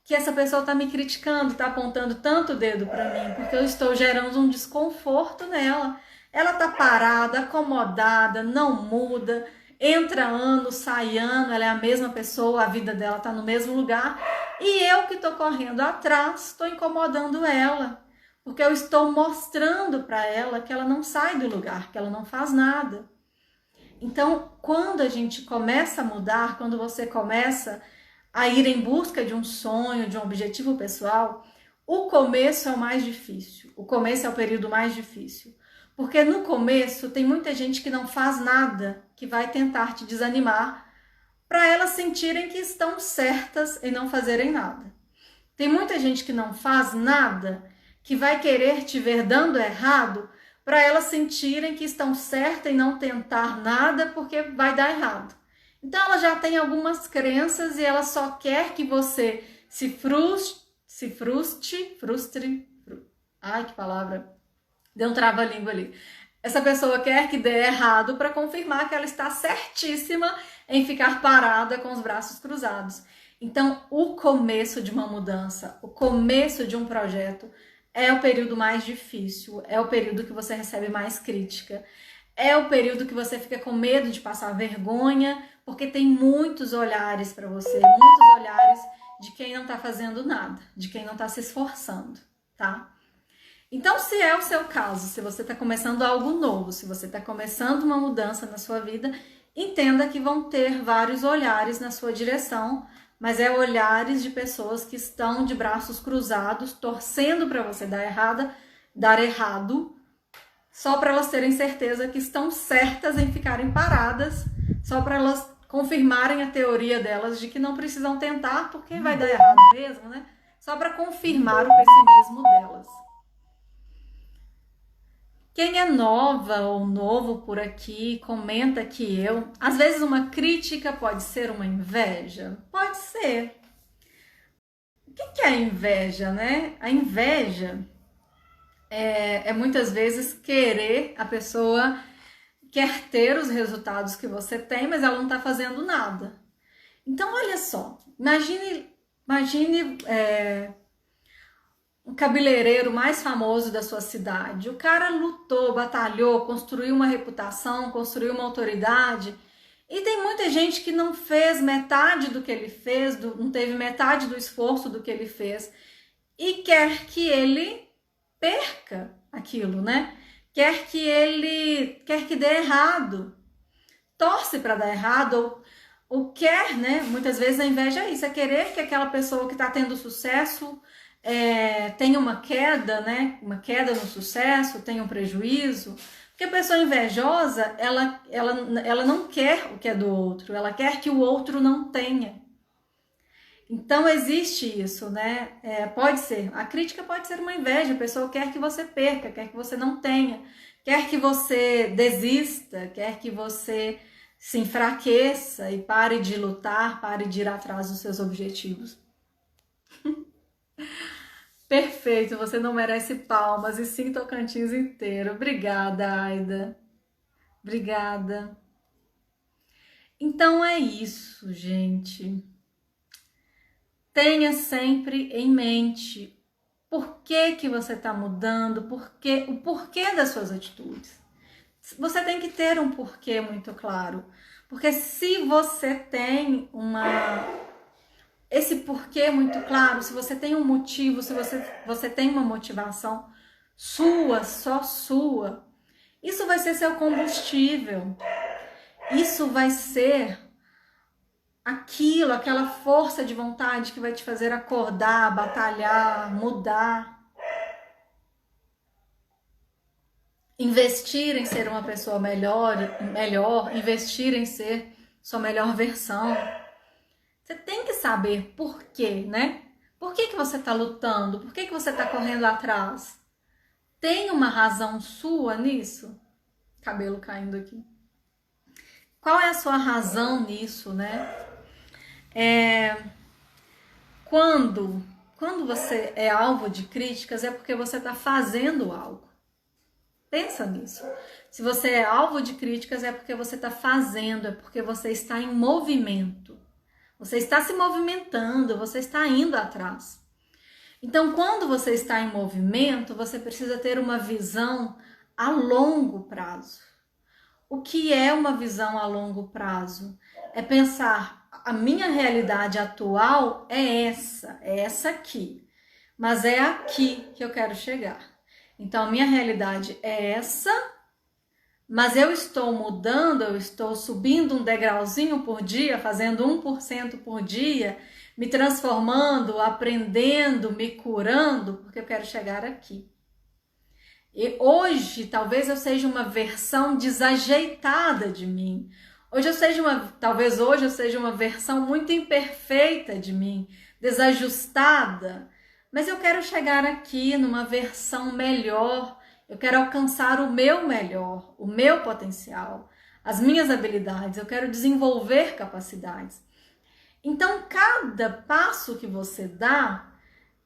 essa pessoa está me criticando, está apontando tanto o dedo para mim? Porque eu estou gerando um desconforto nela. Ela está parada, acomodada, não muda, entra ano, sai ano, ela é a mesma pessoa, a vida dela está no mesmo lugar. E eu que estou correndo atrás, estou incomodando ela. Porque eu estou mostrando para ela que ela não sai do lugar, que ela não faz nada. Então, quando a gente começa a mudar, quando você começa a ir em busca de um sonho, de um objetivo pessoal, o começo é o mais difícil. O começo é o período mais difícil. Porque no começo tem muita gente que não faz nada, que vai tentar te desanimar, para elas sentirem que estão certas em não fazerem nada. Tem muita gente que não faz nada, que vai querer te ver dando errado, para elas sentirem que estão certas em não tentar nada porque vai dar errado. Então ela já tem algumas crenças e ela só quer que você se frustre. Ai, que palavra. Deu um trava-língua ali. Essa pessoa quer que dê errado para confirmar que ela está certíssima em ficar parada com os braços cruzados. Então, o começo de uma mudança, o começo de um projeto é o período mais difícil, é o período que você recebe mais crítica, é o período que você fica com medo de passar vergonha, porque tem muitos olhares para você, muitos olhares de quem não está fazendo nada, de quem não está se esforçando, tá? Então, se é o seu caso, se você está começando algo novo, se você está começando uma mudança na sua vida, entenda que vão ter vários olhares na sua direção, mas é olhares de pessoas que estão de braços cruzados, torcendo para você dar errado, só para elas terem certeza que estão certas em ficarem paradas, só para elas confirmarem a teoria delas de que não precisam tentar porque vai dar errado mesmo, né? Só para confirmar o pessimismo delas. Quem é nova ou novo por aqui, comenta que às vezes uma crítica pode ser uma inveja? Pode ser. O que é a inveja, né? A inveja é muitas vezes querer, a pessoa quer ter os resultados que você tem, mas ela não está fazendo nada. Então, olha só, imagine o cabeleireiro mais famoso da sua cidade. O cara lutou, batalhou, construiu uma reputação, construiu uma autoridade. E tem muita gente que não fez metade do que ele fez, não teve metade do esforço do que ele fez. E quer que ele perca aquilo, né? Quer que dê errado. Torce para dar errado ou quer, né? Muitas vezes a inveja é isso, é querer que aquela pessoa que está tendo sucesso tem uma queda, né? Uma queda no sucesso, tem um prejuízo. Porque a pessoa invejosa, ela não quer o que é do outro, ela quer que o outro não tenha. Então existe isso, né? Pode ser, a crítica pode ser uma inveja, a pessoa quer que você perca, quer que você não tenha, quer que você desista, quer que você se enfraqueça e pare de lutar, pare de ir atrás dos seus objetivos. Perfeito, você não merece palmas e sim Tocantins inteiro. Obrigada, Aida. Obrigada. Então é isso, gente. Tenha sempre em mente por que você está mudando, o porquê das suas atitudes. Você tem que ter um porquê muito claro. Porque se você tem esse porquê muito claro, se você tem um motivo, se você tem uma motivação sua, só sua, isso vai ser seu combustível. Isso vai ser aquela força de vontade que vai te fazer acordar, batalhar, mudar. Investir em ser uma pessoa melhor, investir em ser sua melhor versão. Você tem que saber por quê, né? Por que você está lutando? Por que você está correndo atrás? Tem uma razão sua nisso? Cabelo caindo aqui. Qual é a sua razão nisso, né? Quando quando você é alvo de críticas é porque você está fazendo algo. Pensa nisso. Se você é alvo de críticas é porque você está fazendo, é porque você está em movimento. Você está se movimentando, você está indo atrás. Então, quando você está em movimento, você precisa ter uma visão a longo prazo. O que é uma visão a longo prazo? É pensar, a minha realidade atual é essa aqui, mas é aqui que eu quero chegar. Então, a minha realidade é essa, mas eu estou mudando, eu estou subindo um degrauzinho por dia, fazendo 1% por dia, me transformando, aprendendo, me curando, porque eu quero chegar aqui. E hoje, talvez eu seja uma versão desajeitada de mim. Talvez hoje eu seja uma versão muito imperfeita de mim, desajustada. Mas eu quero chegar aqui numa versão melhor. Eu quero alcançar o meu melhor, o meu potencial, as minhas habilidades. Eu quero desenvolver capacidades. Então, cada passo que você dá,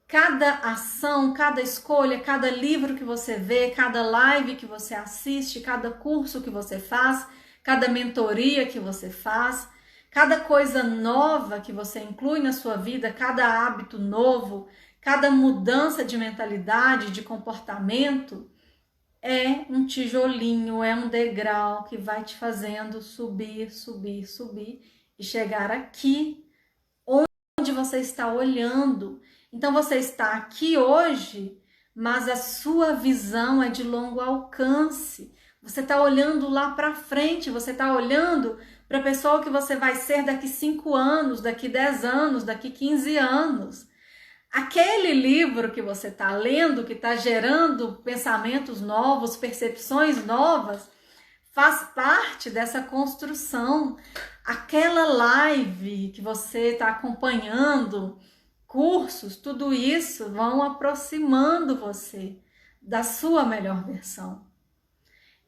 cada ação, cada escolha, cada livro que você vê, cada live que você assiste, cada curso que você faz, cada mentoria que você faz, cada coisa nova que você inclui na sua vida, cada hábito novo, cada mudança de mentalidade, de comportamento, é um tijolinho, é um degrau que vai te fazendo subir, subir, subir e chegar aqui onde você está olhando. Então você está aqui hoje, mas a sua visão é de longo alcance. Você está olhando lá para frente, você está olhando para a pessoa que você vai ser daqui 5 anos, daqui 10 anos, daqui 15 anos. Aquele livro que você está lendo, que está gerando pensamentos novos, percepções novas, faz parte dessa construção. Aquela live que você está acompanhando, cursos, tudo isso vão aproximando você da sua melhor versão.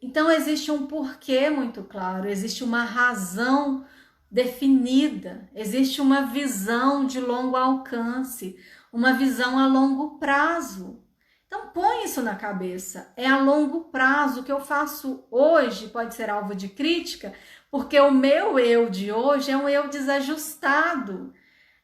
Então existe um porquê muito claro, existe uma razão definida, existe uma visão de longo alcance, uma visão a longo prazo. Então põe isso na cabeça, é a longo prazo. O que eu faço hoje pode ser alvo de crítica, porque o meu eu de hoje é um eu desajustado,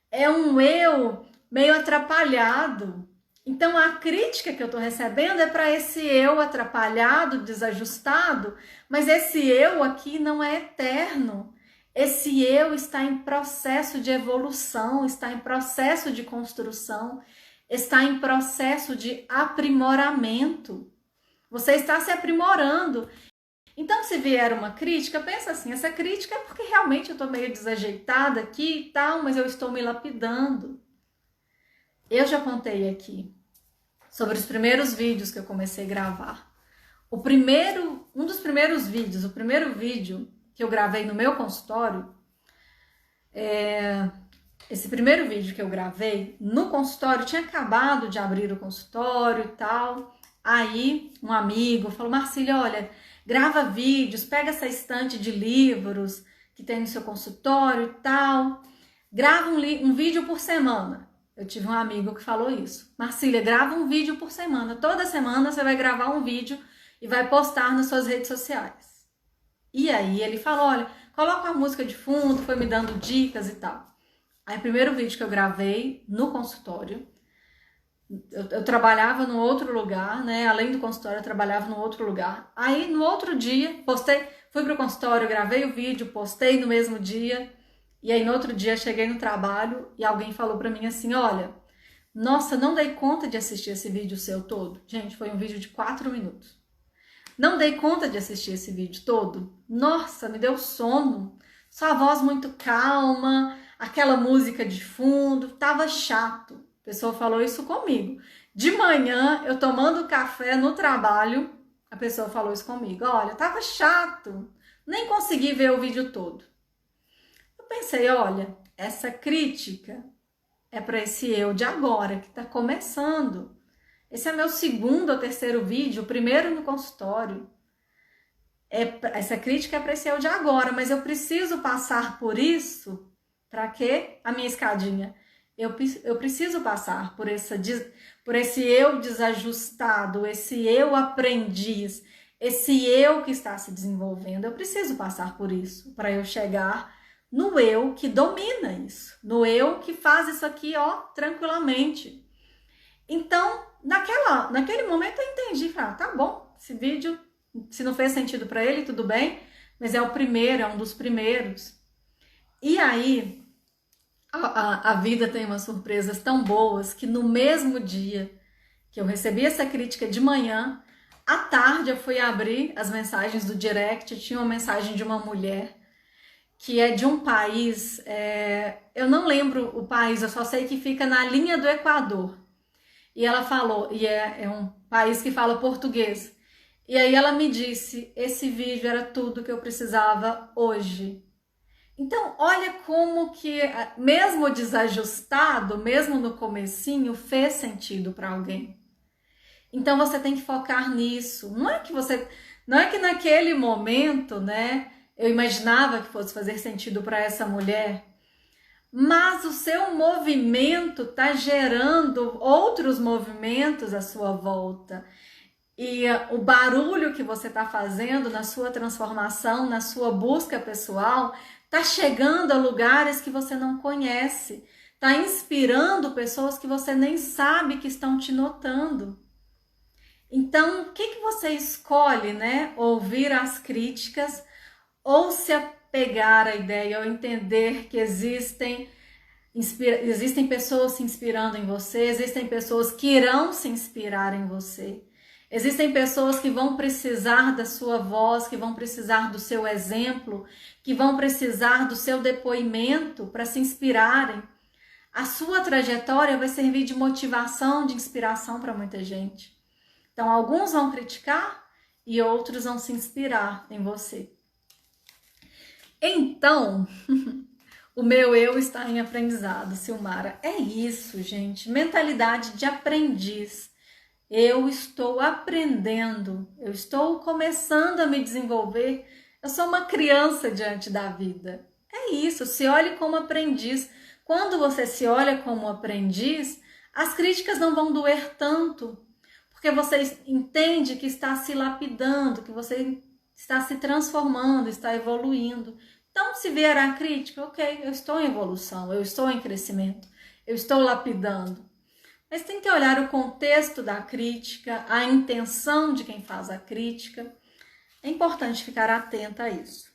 é um eu meio atrapalhado. Então a crítica que eu estou recebendo é para esse eu atrapalhado, desajustado, mas esse eu aqui não é eterno. Esse eu está em processo de evolução, está em processo de construção, está em processo de aprimoramento. Você está se aprimorando. Então, se vier uma crítica, pensa assim, essa crítica é porque realmente eu estou meio desajeitada aqui e tal, mas eu estou me lapidando. Eu já contei aqui sobre os primeiros vídeos que eu comecei a gravar. Um dos primeiros vídeos, o primeiro vídeo que eu gravei no meu consultório, esse primeiro vídeo que eu gravei no consultório, tinha acabado de abrir o consultório e tal. Aí um amigo falou, Marcília, olha, grava vídeos, pega essa estante de livros que tem no seu consultório e tal, grava um vídeo por semana. Eu tive um amigo que falou isso. Marcília, grava um vídeo por semana. Toda semana você vai gravar um vídeo e vai postar nas suas redes sociais. E aí ele falou, olha, coloca a música de fundo, foi me dando dicas e tal. Aí o primeiro vídeo que eu gravei no consultório, eu trabalhava no outro lugar, né? Além do consultório, eu trabalhava no outro lugar. Aí no outro dia, fui pro consultório, gravei o vídeo, postei no mesmo dia. E aí no outro dia cheguei no trabalho e alguém falou pra mim assim, olha, nossa, não dei conta de assistir esse vídeo seu todo. Gente, foi um vídeo de 4 minutos. Não dei conta de assistir esse vídeo todo. Nossa, me deu sono. Sua voz muito calma, aquela música de fundo, tava chato. A pessoa falou isso comigo. De manhã, eu tomando café no trabalho, a pessoa falou isso comigo. Olha, tava chato, nem consegui ver o vídeo todo. Eu pensei, olha, essa crítica é para esse eu de agora, que está começando. Esse é meu segundo ou terceiro vídeo, o primeiro no consultório. Essa crítica é para esse eu de agora, mas eu preciso passar por isso para que a minha escadinha Eu preciso passar por esse eu desajustado, esse eu aprendiz, esse eu que está se desenvolvendo. Eu preciso passar por isso para eu chegar no eu que domina isso, no eu que faz isso aqui, ó, tranquilamente. Então, naquele momento eu entendi, falei, tá bom, esse vídeo, se não fez sentido para ele, tudo bem, mas é o primeiro, é um dos primeiros. E aí, a vida tem umas surpresas tão boas que no mesmo dia que eu recebi essa crítica de manhã, à tarde eu fui abrir as mensagens do direct, tinha uma mensagem de uma mulher que é de um país, eu não lembro o país, eu só sei que fica na linha do Equador. E ela falou, e é um país que fala português. E aí ela me disse, esse vídeo era tudo que eu precisava hoje. Então, olha como que, mesmo desajustado, mesmo no comecinho, fez sentido para alguém. Então, você tem que focar nisso. Não é que naquele momento, né, eu imaginava que fosse fazer sentido para essa mulher, mas o seu movimento está gerando outros movimentos à sua volta. E o barulho que você está fazendo na sua transformação, na sua busca pessoal, está chegando a lugares que você não conhece. Está inspirando pessoas que você nem sabe que estão te notando. Então, o que você escolhe, né? Ouvir as críticas ou se apegar à ideia, ou entender que existem pessoas se inspirando em você, existem pessoas que irão se inspirar em você. Existem pessoas que vão precisar da sua voz, que vão precisar do seu exemplo, que vão precisar do seu depoimento para se inspirarem. A sua trajetória vai servir de motivação, de inspiração para muita gente. Então, alguns vão criticar e outros vão se inspirar em você. Então, o meu eu está em aprendizado, Silmara. É isso, gente. Mentalidade de aprendiz. Eu estou aprendendo, eu estou começando a me desenvolver, eu sou uma criança diante da vida. É isso, se olhe como aprendiz. Quando você se olha como aprendiz, as críticas não vão doer tanto, porque você entende que está se lapidando, que você está se transformando, está evoluindo. Então, se vier a crítica, ok, eu estou em evolução, eu estou em crescimento, eu estou lapidando. Mas tem que olhar o contexto da crítica, a intenção de quem faz a crítica. É importante ficar atenta a isso.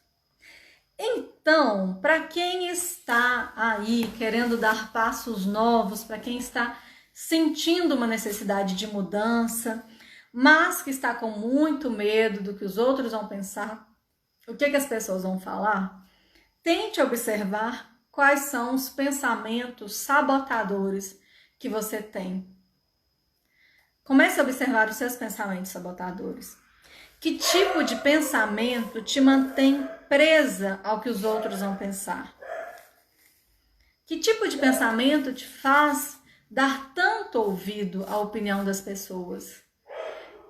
Então, para quem está aí querendo dar passos novos, para quem está sentindo uma necessidade de mudança, mas que está com muito medo do que os outros vão pensar, o que as pessoas vão falar, tente observar quais são os pensamentos sabotadores que você tem. Comece a observar os seus pensamentos sabotadores. Que tipo de pensamento te mantém presa ao que os outros vão pensar? Que tipo de pensamento te faz dar tanto ouvido à opinião das pessoas?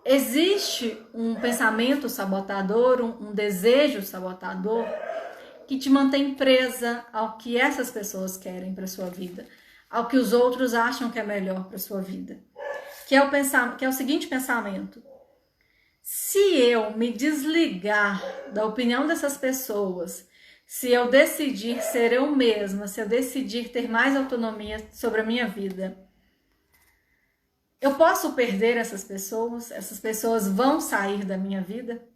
Existe um pensamento sabotador, um desejo sabotador que te mantém presa ao que essas pessoas querem para sua vida, ao que os outros acham que é melhor para sua vida. Que é o seguinte pensamento: se eu me desligar da opinião dessas pessoas, se eu decidir ser eu mesma, se eu decidir ter mais autonomia sobre a minha vida, eu posso perder essas pessoas vão sair da minha vida?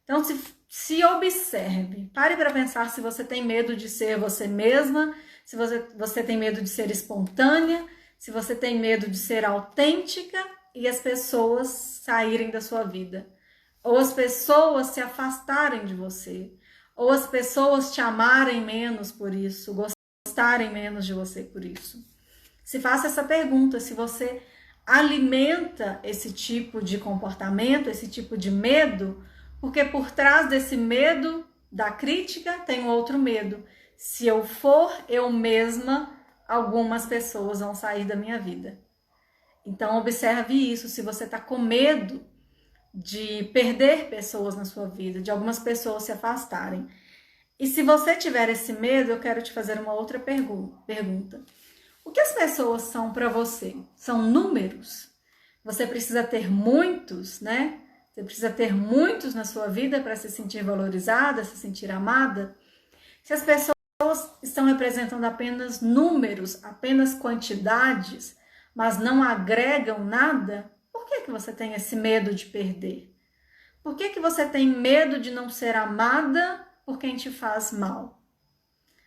Então, se observe, pare para pensar se você tem medo de ser você mesma, se você tem medo de ser espontânea, se você tem medo de ser autêntica e as pessoas saírem da sua vida, ou as pessoas se afastarem de você, ou as pessoas te amarem menos por isso, gostarem menos de você por isso. Se faça essa pergunta, se você alimenta esse tipo de comportamento, esse tipo de medo, porque por trás desse medo da crítica tem um outro medo. Se eu for eu mesma, algumas pessoas vão sair da minha vida. Então observe isso, se você está com medo de perder pessoas na sua vida, de algumas pessoas se afastarem. E se você tiver esse medo, eu quero te fazer uma outra pergunta. O que as pessoas são para você? São números? Você precisa ter muitos, né? Você precisa ter muitos na sua vida para se sentir valorizada, se sentir amada? Se as pessoas estão representando apenas números, apenas quantidades, mas não agregam nada, por que você tem esse medo de perder? Por que você tem medo de não ser amada por quem te faz mal?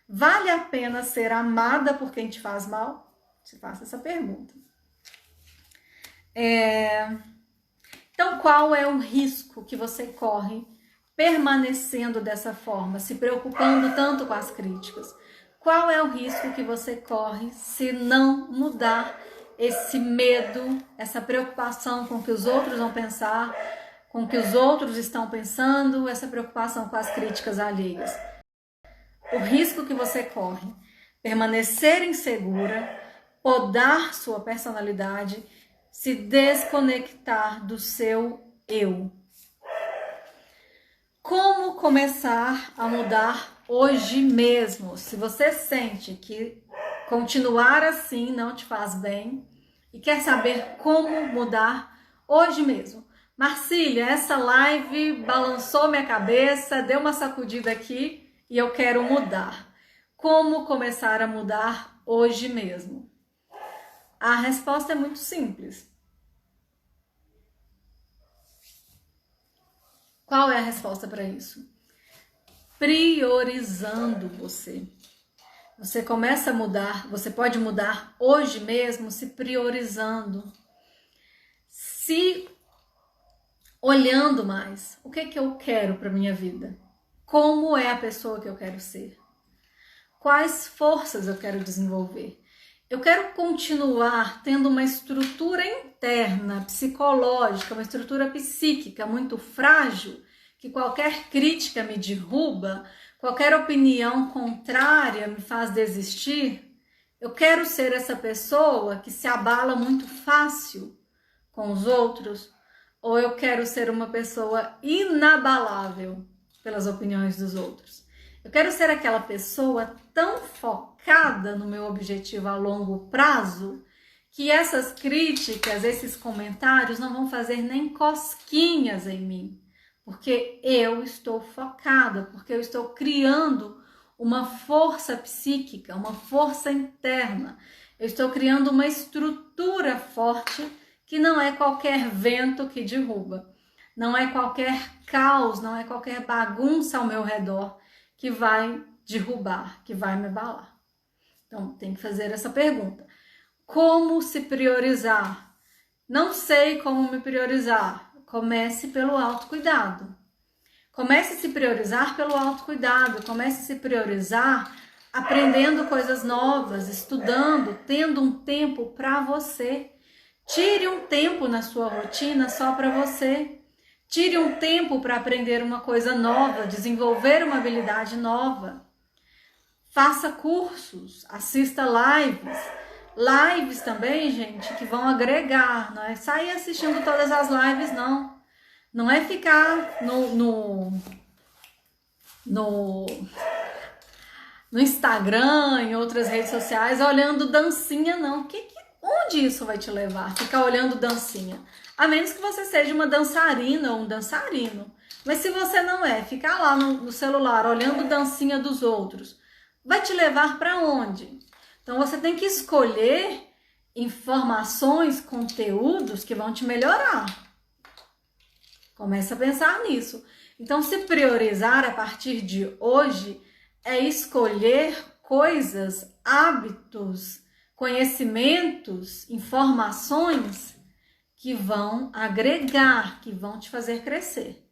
Vale a pena ser amada por quem te faz mal? Se faça essa pergunta. Então, qual é o risco que você corre permanecendo dessa forma, se preocupando tanto com as críticas? Qual é o risco que você corre se não mudar esse medo, essa preocupação com o que os outros vão pensar, com o que os outros estão pensando, essa preocupação com as críticas alheias? O risco que você corre, permanecer insegura, podar sua personalidade, se desconectar do seu eu. Como começar a mudar hoje mesmo? Se você sente que continuar assim não te faz bem e quer saber como mudar hoje mesmo. Marcília, essa live balançou minha cabeça, deu uma sacudida aqui e eu quero mudar. Como começar a mudar hoje mesmo? A resposta é muito simples. Qual é a resposta para isso? Priorizando você. Você começa a mudar, você pode mudar hoje mesmo se priorizando. Se olhando mais, o que é que eu quero para minha vida? Como é a pessoa que eu quero ser? Quais forças eu quero desenvolver? Eu quero continuar tendo uma estrutura interna, psicológica, uma estrutura psíquica muito frágil, que qualquer crítica me derruba, qualquer opinião contrária me faz desistir. Eu quero ser essa pessoa que se abala muito fácil com os outros, ou eu quero ser uma pessoa inabalável pelas opiniões dos outros? Eu quero ser aquela pessoa tão focada no meu objetivo a longo prazo que essas críticas, esses comentários não vão fazer nem cosquinhas em mim, porque eu estou focada, porque eu estou criando uma força psíquica, uma força interna. Eu estou criando uma estrutura forte que não é qualquer vento que derruba, não é qualquer caos, não é qualquer bagunça ao meu redor que vai derrubar, que vai me abalar. Então, tem que fazer essa pergunta. Como se priorizar? Não sei como me priorizar. Comece pelo autocuidado. Comece a se priorizar pelo autocuidado. Comece a se priorizar aprendendo coisas novas, estudando, tendo um tempo para você. Tire um tempo na sua rotina só para você. Tire um tempo para aprender uma coisa nova, desenvolver uma habilidade nova. Faça cursos, assista lives. Lives também, gente, que vão agregar. Não é sair assistindo todas as lives, não. Não é ficar no Instagram, em outras redes sociais, olhando dancinha, não. Onde isso vai te levar? Ficar olhando dancinha. A menos que você seja uma dançarina ou um dançarino. Mas se você não é, ficar lá no celular olhando dancinha dos outros, vai te levar para onde? Então você tem que escolher informações, conteúdos que vão te melhorar. Começa a pensar nisso. Então, se priorizar a partir de hoje é escolher coisas, hábitos, conhecimentos, informações que vão agregar, que vão te fazer crescer.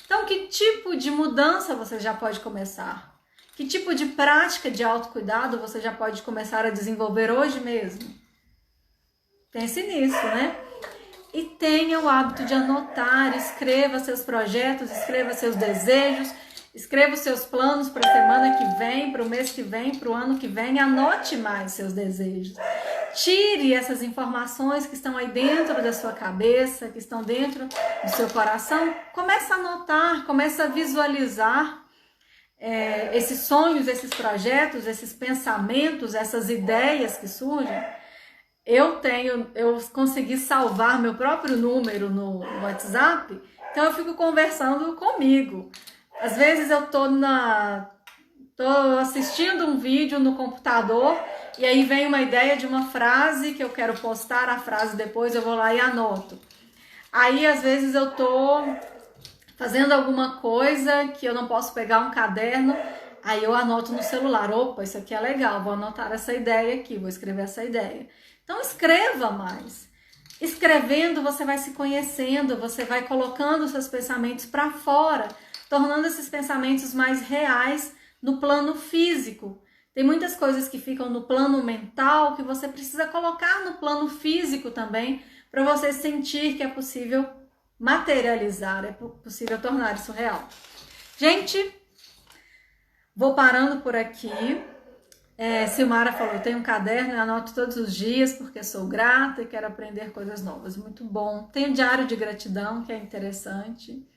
Então, que tipo de mudança você já pode começar? Que tipo de prática de autocuidado você já pode começar a desenvolver hoje mesmo? Pense nisso, né? E tenha o hábito de anotar, escreva seus projetos, escreva seus desejos, escreva os seus planos para a semana que vem, para o mês que vem, para o ano que vem, anote mais seus desejos. Tire essas informações que estão aí dentro da sua cabeça, que estão dentro do seu coração, comece a anotar, comece a visualizar esses sonhos, esses projetos, esses pensamentos, essas ideias que surgem, eu consegui salvar meu próprio número no WhatsApp, então eu fico conversando comigo. Às vezes eu tô assistindo um vídeo no computador e aí vem uma ideia de uma frase que eu quero postar, a frase depois eu vou lá e anoto. Aí às vezes eu tô fazendo alguma coisa que eu não posso pegar um caderno, aí eu anoto no celular. Opa, isso aqui é legal, vou anotar essa ideia aqui, vou escrever essa ideia. Então escreva mais. Escrevendo você vai se conhecendo, você vai colocando seus pensamentos para fora, tornando esses pensamentos mais reais no plano físico. Tem muitas coisas que ficam no plano mental que você precisa colocar no plano físico também, para você sentir que é possível materializar, é possível tornar isso real. Gente, vou parando por aqui. Silmara falou, eu tenho um caderno, eu anoto todos os dias porque sou grata e quero aprender coisas novas. Muito bom. Tenho diário de gratidão, que é interessante.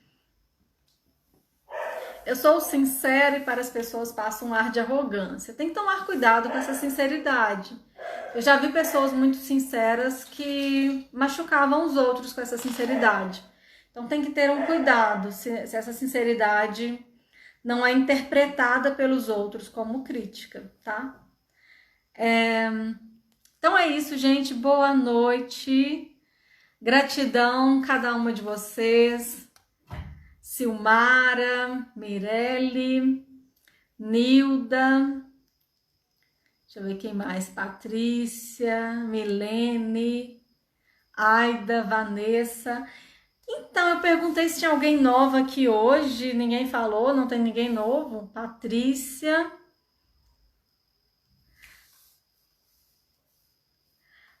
Eu sou sincera e para as pessoas passa um ar de arrogância. Tem que tomar cuidado com essa sinceridade. Eu já vi pessoas muito sinceras que machucavam os outros com essa sinceridade. Então tem que ter um cuidado se essa sinceridade não é interpretada pelos outros como crítica, tá? Então é isso, gente. Boa noite. Gratidão cada uma de vocês. Silmara, Mirelle, Nilda, deixa eu ver quem mais, Patrícia, Milene, Aida, Vanessa. Então, eu perguntei se tinha alguém novo aqui hoje, ninguém falou, não tem ninguém novo. Patrícia.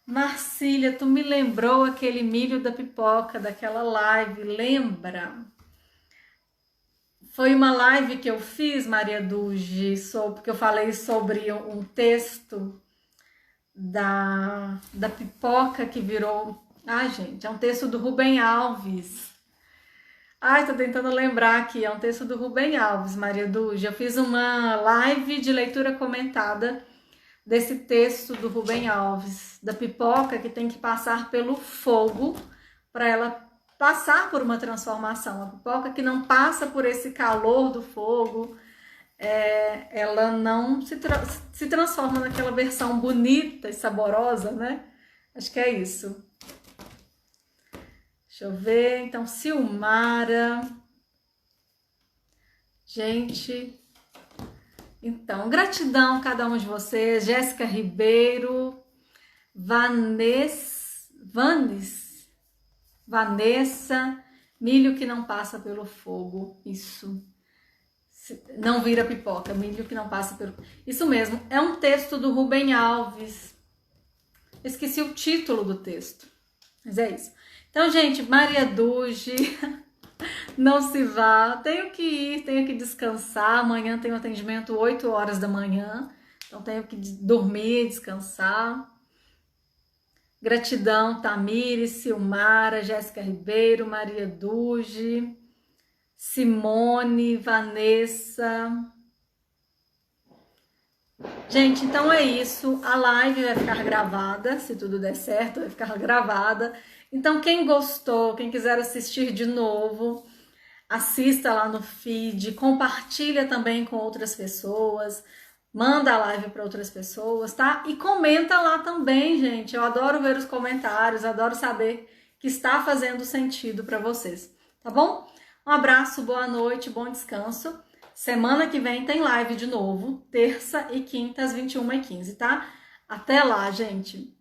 Marcília, tu me lembrou aquele milho da pipoca, daquela live, lembra? Foi uma live que eu fiz, Maria Duge, porque eu falei sobre um texto da pipoca que virou... Ai, gente, é um texto do Rubem Alves. Ai, tô tentando lembrar aqui, é um texto do Rubem Alves, Maria Duge. Eu fiz uma live de leitura comentada desse texto do Rubem Alves, da pipoca que tem que passar pelo fogo para ela passar por uma transformação. A pipoca que não passa por esse calor do fogo, ela não se transforma naquela versão bonita e saborosa, né? Acho que é isso. Deixa eu ver, então, Silmara. Gente, então, gratidão a cada um de vocês. Jéssica Ribeiro, Vanessa, milho que não passa pelo fogo, isso, não vira pipoca, milho que não passa pelo... Isso mesmo, é um texto do Rubem Alves, esqueci o título do texto, mas é isso. Então, gente, Maria Duge, não se vá, tenho que ir, tenho que descansar, amanhã tenho atendimento 8 horas da manhã, então tenho que dormir, descansar. Gratidão, Tamires, Silmara, Jéssica Ribeiro, Maria Duge, Simone, Vanessa. Gente, então é isso. A live vai ficar gravada, se tudo der certo, vai ficar gravada. Então quem gostou, quem quiser assistir de novo, assista lá no feed, compartilha também com outras pessoas. Manda a live para outras pessoas, tá? E comenta lá também, gente. Eu adoro ver os comentários, adoro saber que está fazendo sentido para vocês, tá bom? Um abraço, boa noite, bom descanso. Semana que vem tem live de novo, terça e quinta às 21h15, tá? Até lá, gente!